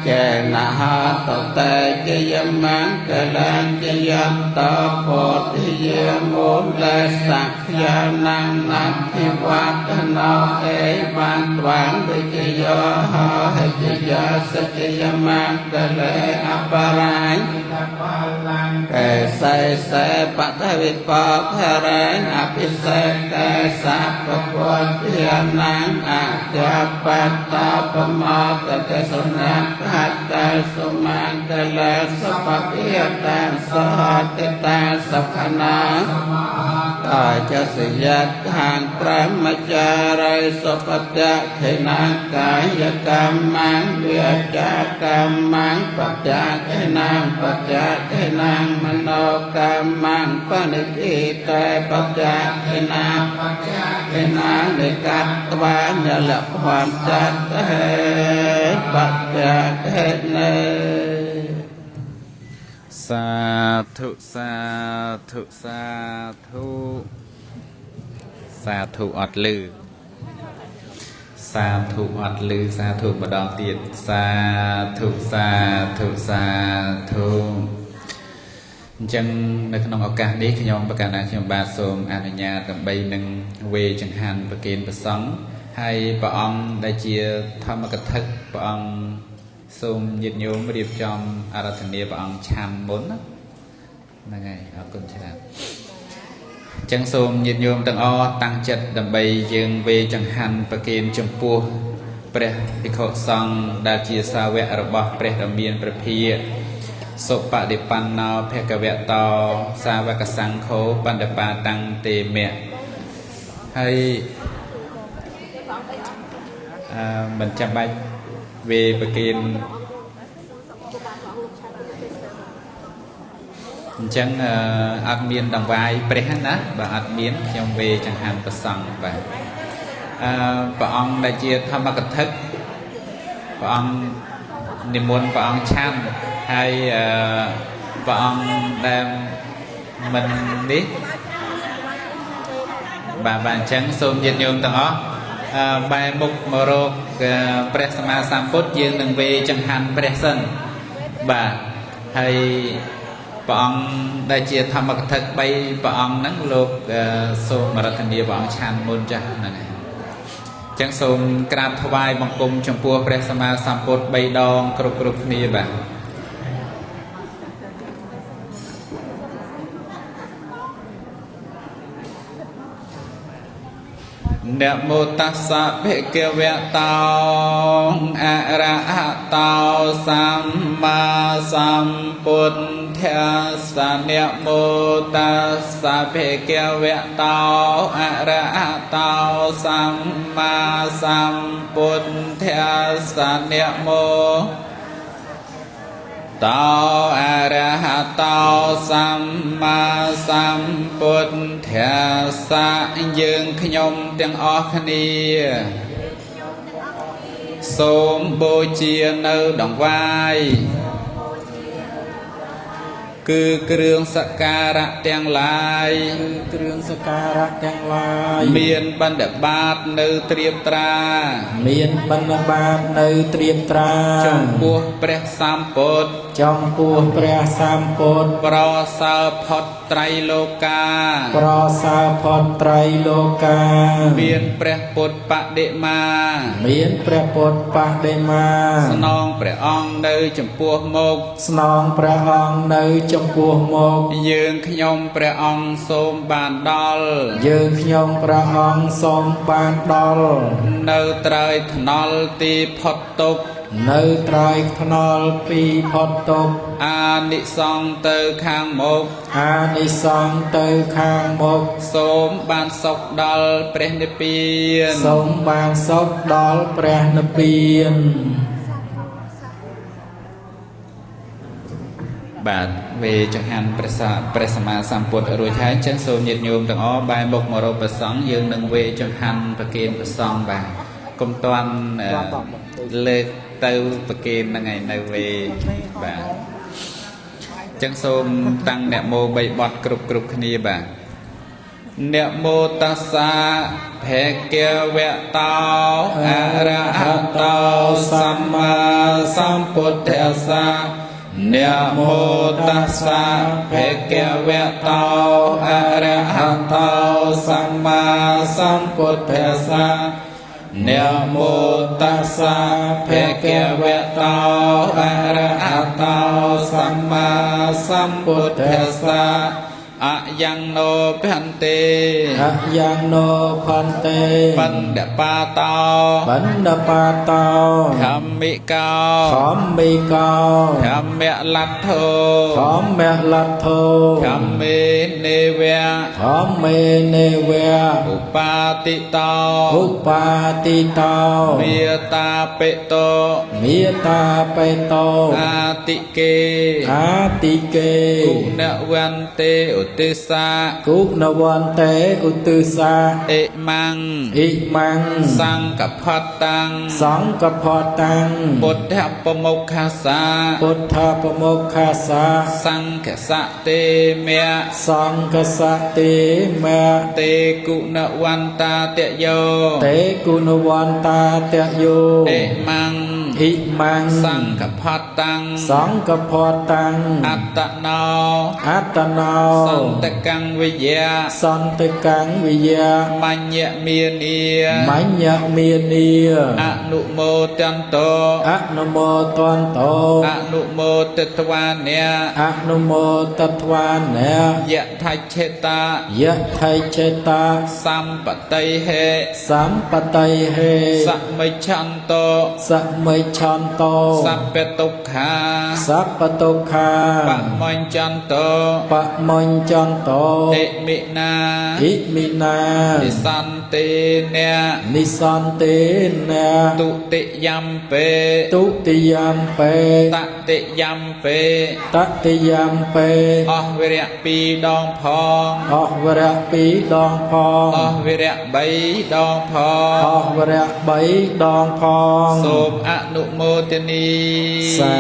เจนะหาตเตเจยมังกลังเจยันตโพธิเยมุเลสักยานังนัตถิวัตนาเอบันตวังวิจโยหะเจยสเจยมังกเลอปรังเกสเสปะทวิปะภะรังอภิเสกเกสัพพะโพธิยานังอาจาปัตตาปมาตเตสนะหัตตาสุมังกลาสัพพิยตังสหัตตังสัพพนาตาจะสยัตทางพระมจารัยสัพพะเทนังกายกรรมังเวียจากรรมังปัจจเทนังปัจจเทนังมโนกรรมังปณิทิเตปัจจเทนังปัจจเทนังในกัตตวานะละความจัตเตปัจจเทนังสาธุสาธุสาธุสาธุอดลือสาธุอดลือสาธุบดองเตียนสาธุสาธุสาธุจังในขนมโอกาสนี้ขยมประการขยมบาสมอนุญาตใบหนึ่งเวจังหันประเกณฑ์ประสงค์ให้พระองค์ได้เจียธรรมกถึกพระองค์ทรงยึดโยมเรียบจอมอารัธเนียพระองค์ชันบนนั่นไงเอาคุณชนะจังทรงยึดโยมตั้งอ้อตั้งจัดดำใบยังเวจังหันประเกณฑ์จมปูเปรตภิกขุสงฆ์ดาเจียสาวะระบะเปรตดำเบียนประเพียสุปฏิปันนาวเพกเวตตาสาวกสังโฆปันดปาตังเตเมะให้มันจำไปเวประเกณฑ์จังอัดเมียนดังไว้เปรตนะบ่อัดเมียนจังเวจังหันประสังไปพระองค์ได้เจียธรรมกถึกพระองค์นิมนต์พระองค์ชันให้พระองค์ได้มันนี้บางจังทรงยึดโยมต่างอ๋อใบมุกมรกเปรสมาสัมพุทธยืนหนึ่งเวจังหันเปรสันบ่าให้พระองค์ได้เจียธรรมกถึกใบพระองค์นั้นโลกทรงมรธเนียพระองค์ชันมุนจังนั่นเองจังทรงกราบถวายบังคมจมพัวเปรสมาสัมพุทธใบดองกรุบกรุบนี้บ่านะโมตัสสะภะคะวะโตอะระหะโตสัมมาสัมพุทธัสสะนะโมตัสสะภะคะวะโตอะระหะโตสัมมาสัมพุทธัสสะนะโมตอะระหะโตสัมมาสัมพุทธัสสะយើងខ្ញុំទាំងអស់គ្នាសូមបូជានៅដង្វាយ គឺគ្រឿងសក្ការៈទាំងឡាយ គ្រឿងសក្ការៈទាំងឡាយ មានបណ្ឌបាតនៅត្រៀបត្រា មានបណ្ឌបាតនៅត្រៀមត្រា ចំពោះព្រះសម្ពុទ្ធ ចំពោះព្រះសម្ពុទ្ធ ប្រសើរផុតត្រៃលោកា ប្រសើរផុតត្រៃលោកា មានព្រះពុទ្ធបដិមា មានព្រះពុទ្ធបដិមា ស្នងព្រះអង្គនៅចំពោះមុខ ស្នងព្រះអង្គនៅចំពោះមុខ យើងខ្ញុំព្រះអង្គសូមបានដល់ យើងខ្ញុំព្រះអង្គសូមបានដល់ នៅត្រើយថ្នល់ទីផុតទុក្ខ នៅត្រៃថ្នល់ពីផុតទុក្ខ អានិសង្សទៅខាងមុខ អានិសង្សទៅខាងមុខ សូមបានសុខដល់ព្រះនិព្វាន សូមបានសុខដល់ព្រះនិព្វាន បាទវេចង្ហាន់ព្រះសម្មាសម្ពុទ្ធរួចហើយចឹងសូមញាតិញោមទាំងអស់បែរមុខមករកព្រះសង្ឃយើងនឹងវេចង្ហាន់ប្រគេនព្រះសង្ឃបាទកុំតាន់លើកទៅប្រគេនហ្នឹងឯងនៅវេបាទចឹងសូមតាំងអ្នកមោ3បទគ្រប់គ្នាបាទអ្នកមោតស្សាភេកវៈតោអរហតោសម្មាសម្ពុទ្ធស្សៈអ្នកមោតស្សាភេកវៈតោអរហតោសម្មាសម្ពុទ្ធស្សៈអ្នកមោតស្សាភេកវៈតោអរហតោសម្មាសម្ពុទ្ធស្សៈអយ៉ាងណោភន្តិ អយ៉ាងណោផន្តេ បណ្ឌបាតោ បណ្ឌបាតោ ធម្មិកោ ធម្មិកោ ធម្មលទ្ធោ ធម្មលទ្ធោ ធម្មេនេវៈ ធម្មេនេវៈ ឧបាទិតោ ឧបាទិតោ មេតាបិតោ មេតាបេតោ អាតិកេ អាតិកេ គុណវន្ទេឧទ្ទិសា គុណវន្តេឧទ្ទិសា អិមੰ អ៊ិមੰ សង្កផតតាំង សង្កផតាំង ពុទ្ធបមុខខាសា ពុទ្ធបមុខខាសា សង្ឃសទេមៈ សង្កសតិមៈ ទេគុណវន្តាតយោ តេគុណវន្តាតយោ អិមੰ អ៊ិមੰ សង្ឃផតតាំង សង្កផតាំង អត្តណោ អត្តណោ សន្តកੰវិយៈ សន្តកੰវិយៈ មញ្ញមានី មញ្ញមានី អនុមោទន្តោ អនុមោទន្តោ អនុមោទតវានៈ អនុមោទត្វានៈ យថច្ឆេតា យថៃចេតា សម្បតិហេ សម្បតៃហេ សមិច្ឆន្តោ សមិច្ឆន្តោ សព្ពទុក្ខា សัพពទុក្ខា បមញ្ចន្តោ បមញ្ចន្តោ អិមិណា អ៊ិមិណា និសន្តិនៈ និសន្តិណា ទុតិយំពេ ទុតិយំពេ តតិយំពេ តតិយំពេ អស់វិរៈ2ដងផង អស់វរៈ2ដងផង អស់វិរៈ3ដងផ អស់វរៈ3ដងផង សូមអនុមោទនី សា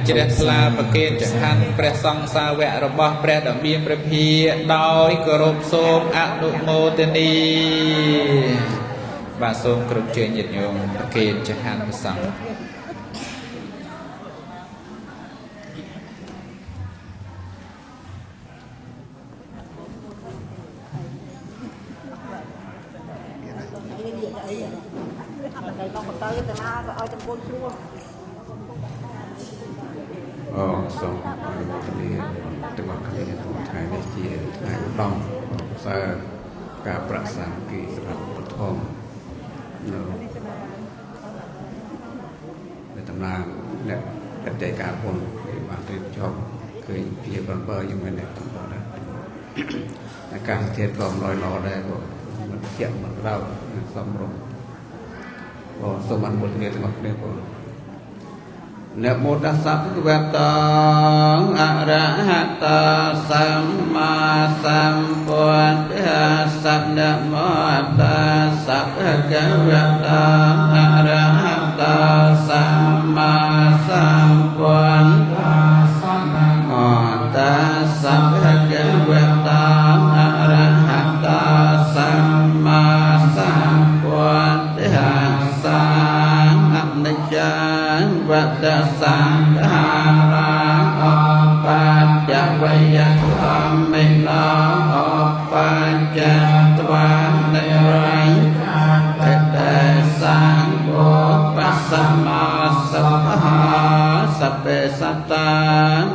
ធុ ជ្រះថ្លាប្រគេនចង្ហាន់ព្រះសង្ឃសាវករបស់ព្រះដ៏មានព្រះភិយដោយគោរពសូមអនុមោទនីបាទសូមគ្រប់ជើងញាតិញោមប្រគេនចង្ហាន់ព្រះសង្ឃសូមអនុមោទនាទាំងអស់គ្នាក្នុងថ្ងៃនេះជាថ្ងៃឧត្តមសើការប្រាក់សាមគ្គីសម្រាប់ពធមនៅតំណាងអ្នកបដិការពុនដែលបានរៀបចំឃើញជាប្របើយ៉ាងម៉េចអ្នកតំណាងដែរការធាតក៏លយឡដែរក៏មិនជាក់មិនដៅសំរុំបងសូមអនុមោទនាទាំងអស់គ្នាបងអ្នកមោតសៈភគវតោអរហតោសម្មាសម្ពុទ្ធស្សៈអ្នកមោតសៈភគវតោអរហតោសម្មាសម្ពុទ្ធស្សៈអ្នកមោត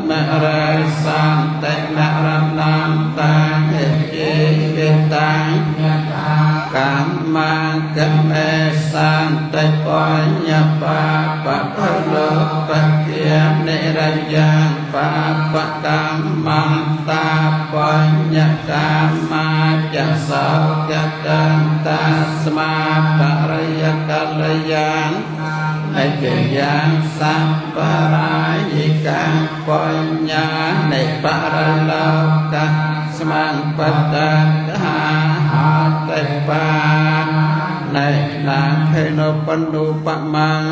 มะเรสันเตมะรณังตังเหจิวิตังกัมมังกัมเมสันเตปัญญาปะปะพะโลปะเกียนิรันยังปะปะกัมมังตาปัญญากามาจัสสะกัตตังตัสมาปะระยะกัลยันในเจยังสัมปรายิกังปัญญาในปะระโลกะสมังปัตตังหาหาเตปาในนางเพโนปันดุปะมัง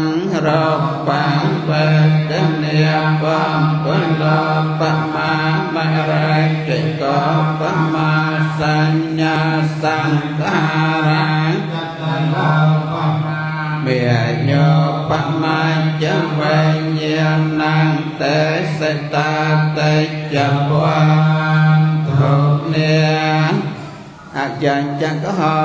เราปังเปตเนียปัมปุลโลปะมามะไรเจโกปะมาสัญญาสังขารังเบียโยปะมาจังเวญญาณังเตสตาเตจัปวะทุเนียอาจารย์จักหอ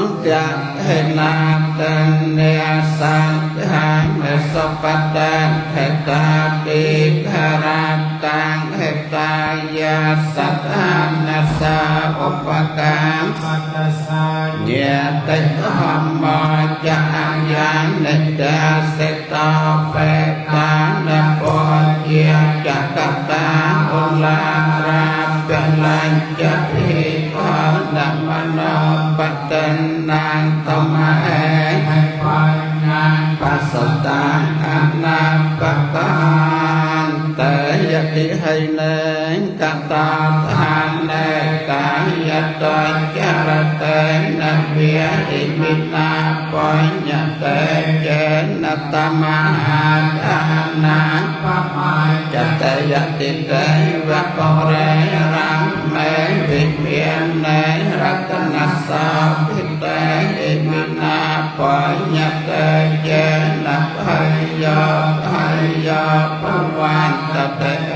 งจักเห็นนาตันเนียสังหางเนสปัตตังเหตาปิภาราตังเหตายาสัตถังนัสสะอุปกังเยติหัมมาจักยังเนตาเสตาเปตานัปโปเยจักตาอุลาราเปลัญจะพิภานัมมโนปัตตันนังตมะเอให้ปัญญาปัสสตังอนาปตังเตยติให้เนกตาทานเนกายตจารเตนะเวียอิมินาปัญญาเตเจนะตมะทานาปะมาจัตยติเตวะปเรรังเมวิเมียนเนรัตนัสสะพิเตอิมินาปัญญาเตเจนะพยาพยาปวันตเตเอ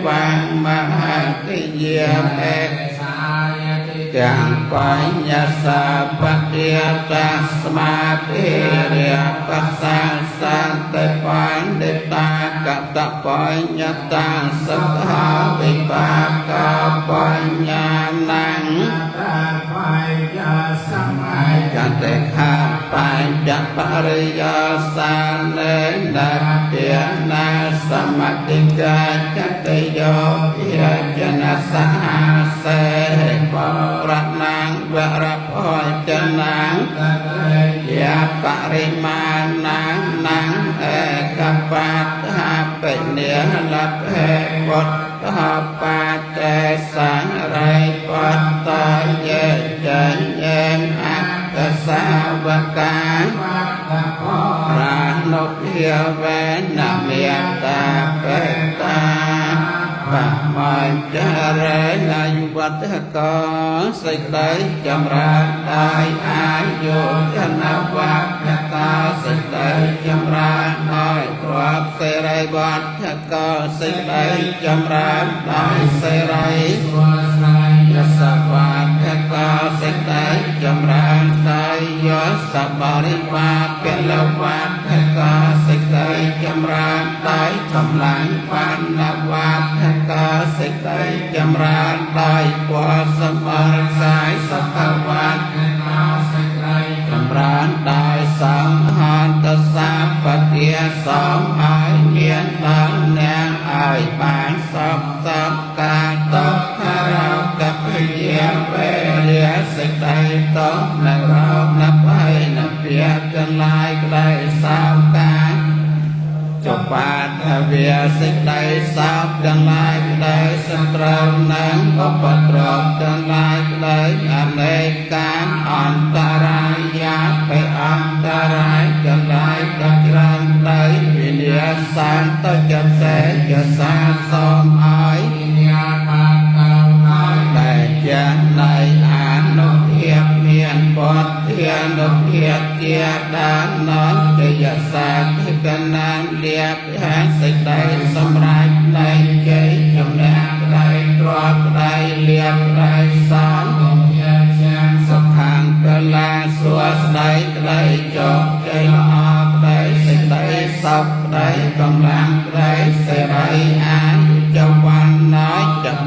วังมหาติเยเอจังปัญญาสัพพะเทตัสมาธิเรียปัสสังสันเตปันเดตากตะปัญญาตังสัทธาวิปากาปัญญานังปัญญาสมัยจันเตขาปัญจปริยาสานเนนัตเตียนาสมัติกาจัตโยยจนะสหัสเสปรนังวรพจนังยาปริมาณังนังเอกปัตถะเป็นเนื้อลับเหตุปปัตเตสังไรปัตตายเยจันเยนอัตตสาวการานุเพียเวนะเมียตาเปตาปะมัญจเรนายุวัตกาสิกได้จำราได้อายุชนะวัตกาสิกได้จำราได้ครอบเสรวัตกาสิกได้จำราได้เสรยสวัตกาสิกได้จำราได้ยสบริวาเปลวัตกาสิกได้จำราได้กำลังปันนวัตกาสิกได้จำราได้กว่าสมรสายสัพวัตกาสิกได้จำราได้สังหารตสาปเทียสองหายเมียนตังแนงอายปานสับสับกาตกคารากับเยียเวเรียสิกได้ตกในเรานับให้นับเปียกันลายใกล้สาวกาจบปาทเวียสิกได้สาวกันลายได้สัตรนังอุปตรกันลายได้อเนการอันตรายาไปอันตรายกันลายกัจรังได้วิญญาสันตจัตเตจะสาสมหายวิญญาณตังได้จะในอานุเทียบเมียนปอดเทียนุเทียบเกียดานนอนจะยาสาธิกันนานเรียบหาสิได้สำราญในใจจงแนกได้ตรอกได้เรียบได้สอนสุขังกลาสวสได้ได้จบใจออกได้สิได้สับได้กำลังได้เสรีอา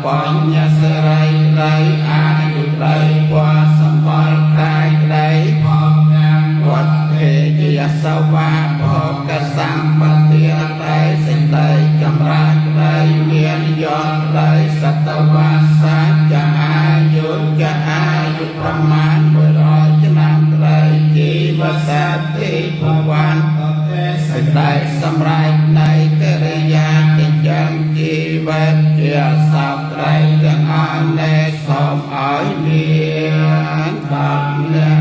បញ្ញសិរីក្តីអាយុក្តីវ៉ាសម្បល់កាយក្តីផងយ៉ាងវត្តភេយសវាភោគសម្បត្តិក្តីសេចក្តីចម្រើនក្តីមានយន្តក្តីសតវាសាចាអាយុចាអាយុប្រមាណ100ឆ្នាំក្តីជីវសត្តិភវ័នសេចក្តីសម្រេចនៃកិរិយាចិញ្ចឹមជីវិតជាសពត្រីទាំងអស់នេះសូមឲ្យមានដល់ណា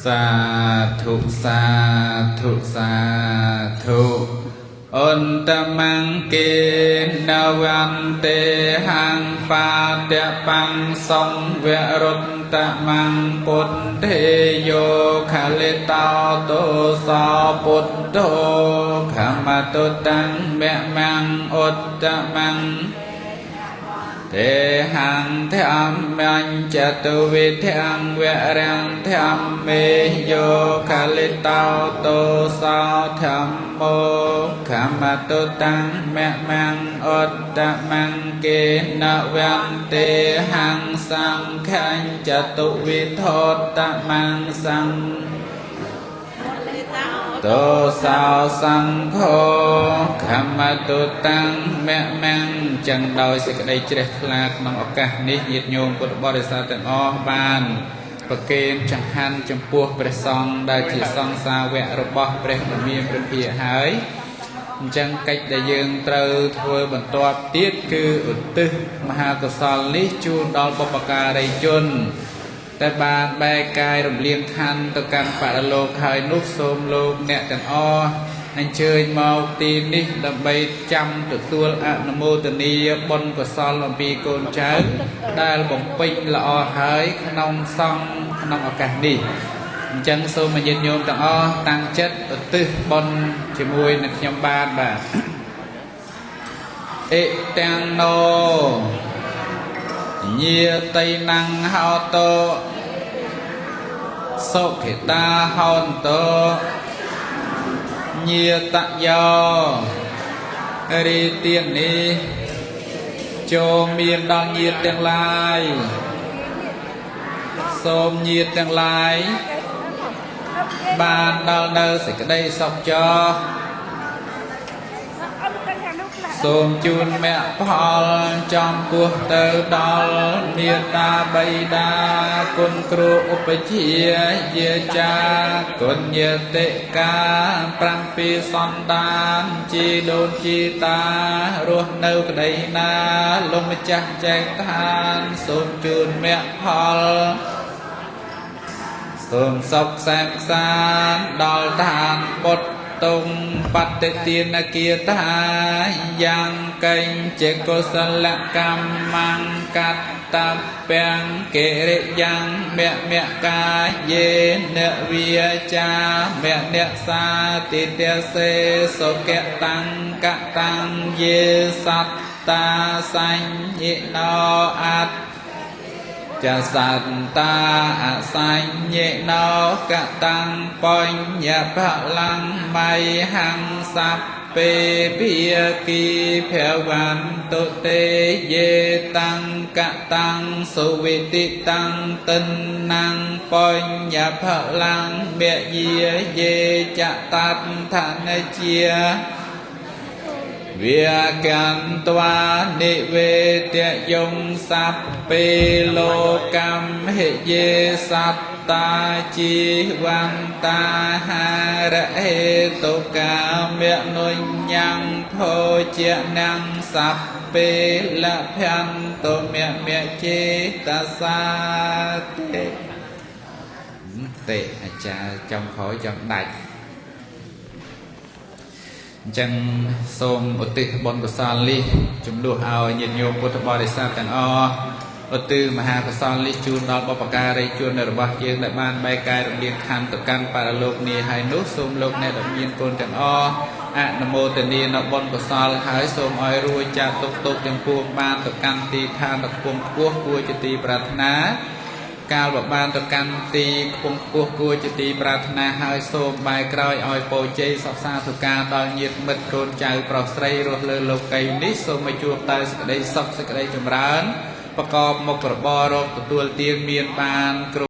សាធុសាធុសាធុអន្តមង្គេនវន្តេហង្បាតបង្សំវរុត្តមង្ពុទ្ធេយោខલિតោទោសោពុទ្ធោខមតុតੰមមੰឧត្តមੰទេហង្ធម្មញ្ចតុវិធំវរំធម្មេយោខลิតោទោសោធម្មោខមតុតੰមមੰឧត្តមੰកេនវន្តេហង្សង្ខញ្ចតុវិធតមੰសង្ទោសោសង្ឃោខមតុតੰមមੰចឹងដោយសេចក្តីជ្រះថ្លាក្នុងឱកាសនេះញាតិញោមពុទ្ធបរិស័ទទាំងអស់បានប្រគេនចង្ហាន់ចំពោះព្រះសង្ឃដែលជាសង្ឃសាវករបស់ព្រះដ៏មានព្រះភិក្ខហើយអញ្ចឹងកិច្ចដែលយើងត្រូវធ្វើបន្ទាប់ទៀតគឺឧទ្ទិសមហាកុសលនេះជូនដល់បុព្វការីជនតែបានបែកកាយរំលៀងខន្ធទៅកាន់បរលោកហើយនោះសូមលោកអ្នកទាំងអស់អញ្ជើញមកទីនេះដើម្បីចាំទទួលអនុមោទនាបុណ្យកុសលអំពីកូនចៅដែលបំពេញល្អហើយក្នុងសង្ឃក្នុងឱកាសនេះអញ្ចឹងសូមញាតិញោមទាំងអស់តាំងចិត្តឧទ្ទិសបុណ្យជាមួយនឹងខ្ញុំបាទបាទអិទាំងណោញាតិណੰហោតោសុខិតាហោនតោញាតយោរីទាននេះចូលមានដល់ញាតិទាំងឡាយសូមញាតិទាំងឡាយបានដល់នៅសេចក្តីសុខចោសូមជូនមគ្គផលចំពោះទៅដល់មេត្តាបិតាគុណគ្រូឧបជាយាចាគុណយតិកា7សន្តានជីដូនជីតារស់នៅក្តីណាលោកម្ចាស់ចែកឋានសូមជូនមគ្គផលសូមសុខសាន្តសានដល់ឋានបុត្រតុងបតិទានគាតាយ៉ាងកេញចេកុសលកម្មង្កតពាំងកិរិយ៉ាងមមកាយេនវិចាមនសាតិទសេសុគតੰកតੰយេសត្តាសញ្ញិណោអត្តចាសន្តាអសញ្ញិណោកតੰបញ្ញបលੰមៃហੰសព្ពេភិគីភវន្តុទេយេតੰកតੰសុវិតិតੰតិនណੰបញ្ញបលੰមយាយេចតដ្ឋនិជាវាកន្តវានិវេទយងសព្ពេលោកម្មហិយេសត្តាជីវន្តាហារហេតុកាមនុញ្ញੰភោជនੰសព្ពេលភន្តមមចេតសាទេអាចារ្យចំខយចំដាច់អញ្ចឹងសូមឧទ្ទិសបុណ្យកុសលនេះជំនួសឲ្យញាតិញោមពុទ្ធបរិស័ទទាំងអស់ឧទ្ទិសមហាកុសលនេះជូនដល់បុព្វការីជនរបស់យើងដែលបានបែកកាយរំលៀងខន្ធទៅកាន់បរលោកនេះហើយនោះសូមលោកអ្នកដែលមានកូនទាំងអស់អនុមោទនានៅបុណ្យកុសលហើយសូមឲ្យរួចចាកទុក្ខទាំងពួងបានទៅកាន់ទីឋានដ៏ខ្ពង់ខ្ពស់គួរជាទីប្រាថ្នា កាលបបានទៅកាន់ទីខ្ពង់ខ្ពស់គួរជាទីប្រាថ្នាហើយសូមបែរក្រោយឲ្យពរជ័យសុខសាធុការដល់ញាតិមិត្តកូនចៅប្រុសស្រីរស់លើលោកីយ៍នេះសូមឲ្យជួបតែសេចក្តីសុខសេចក្តីចម្រើនប្រកបមុខរបររកទទួលទានមានបានគ្រប់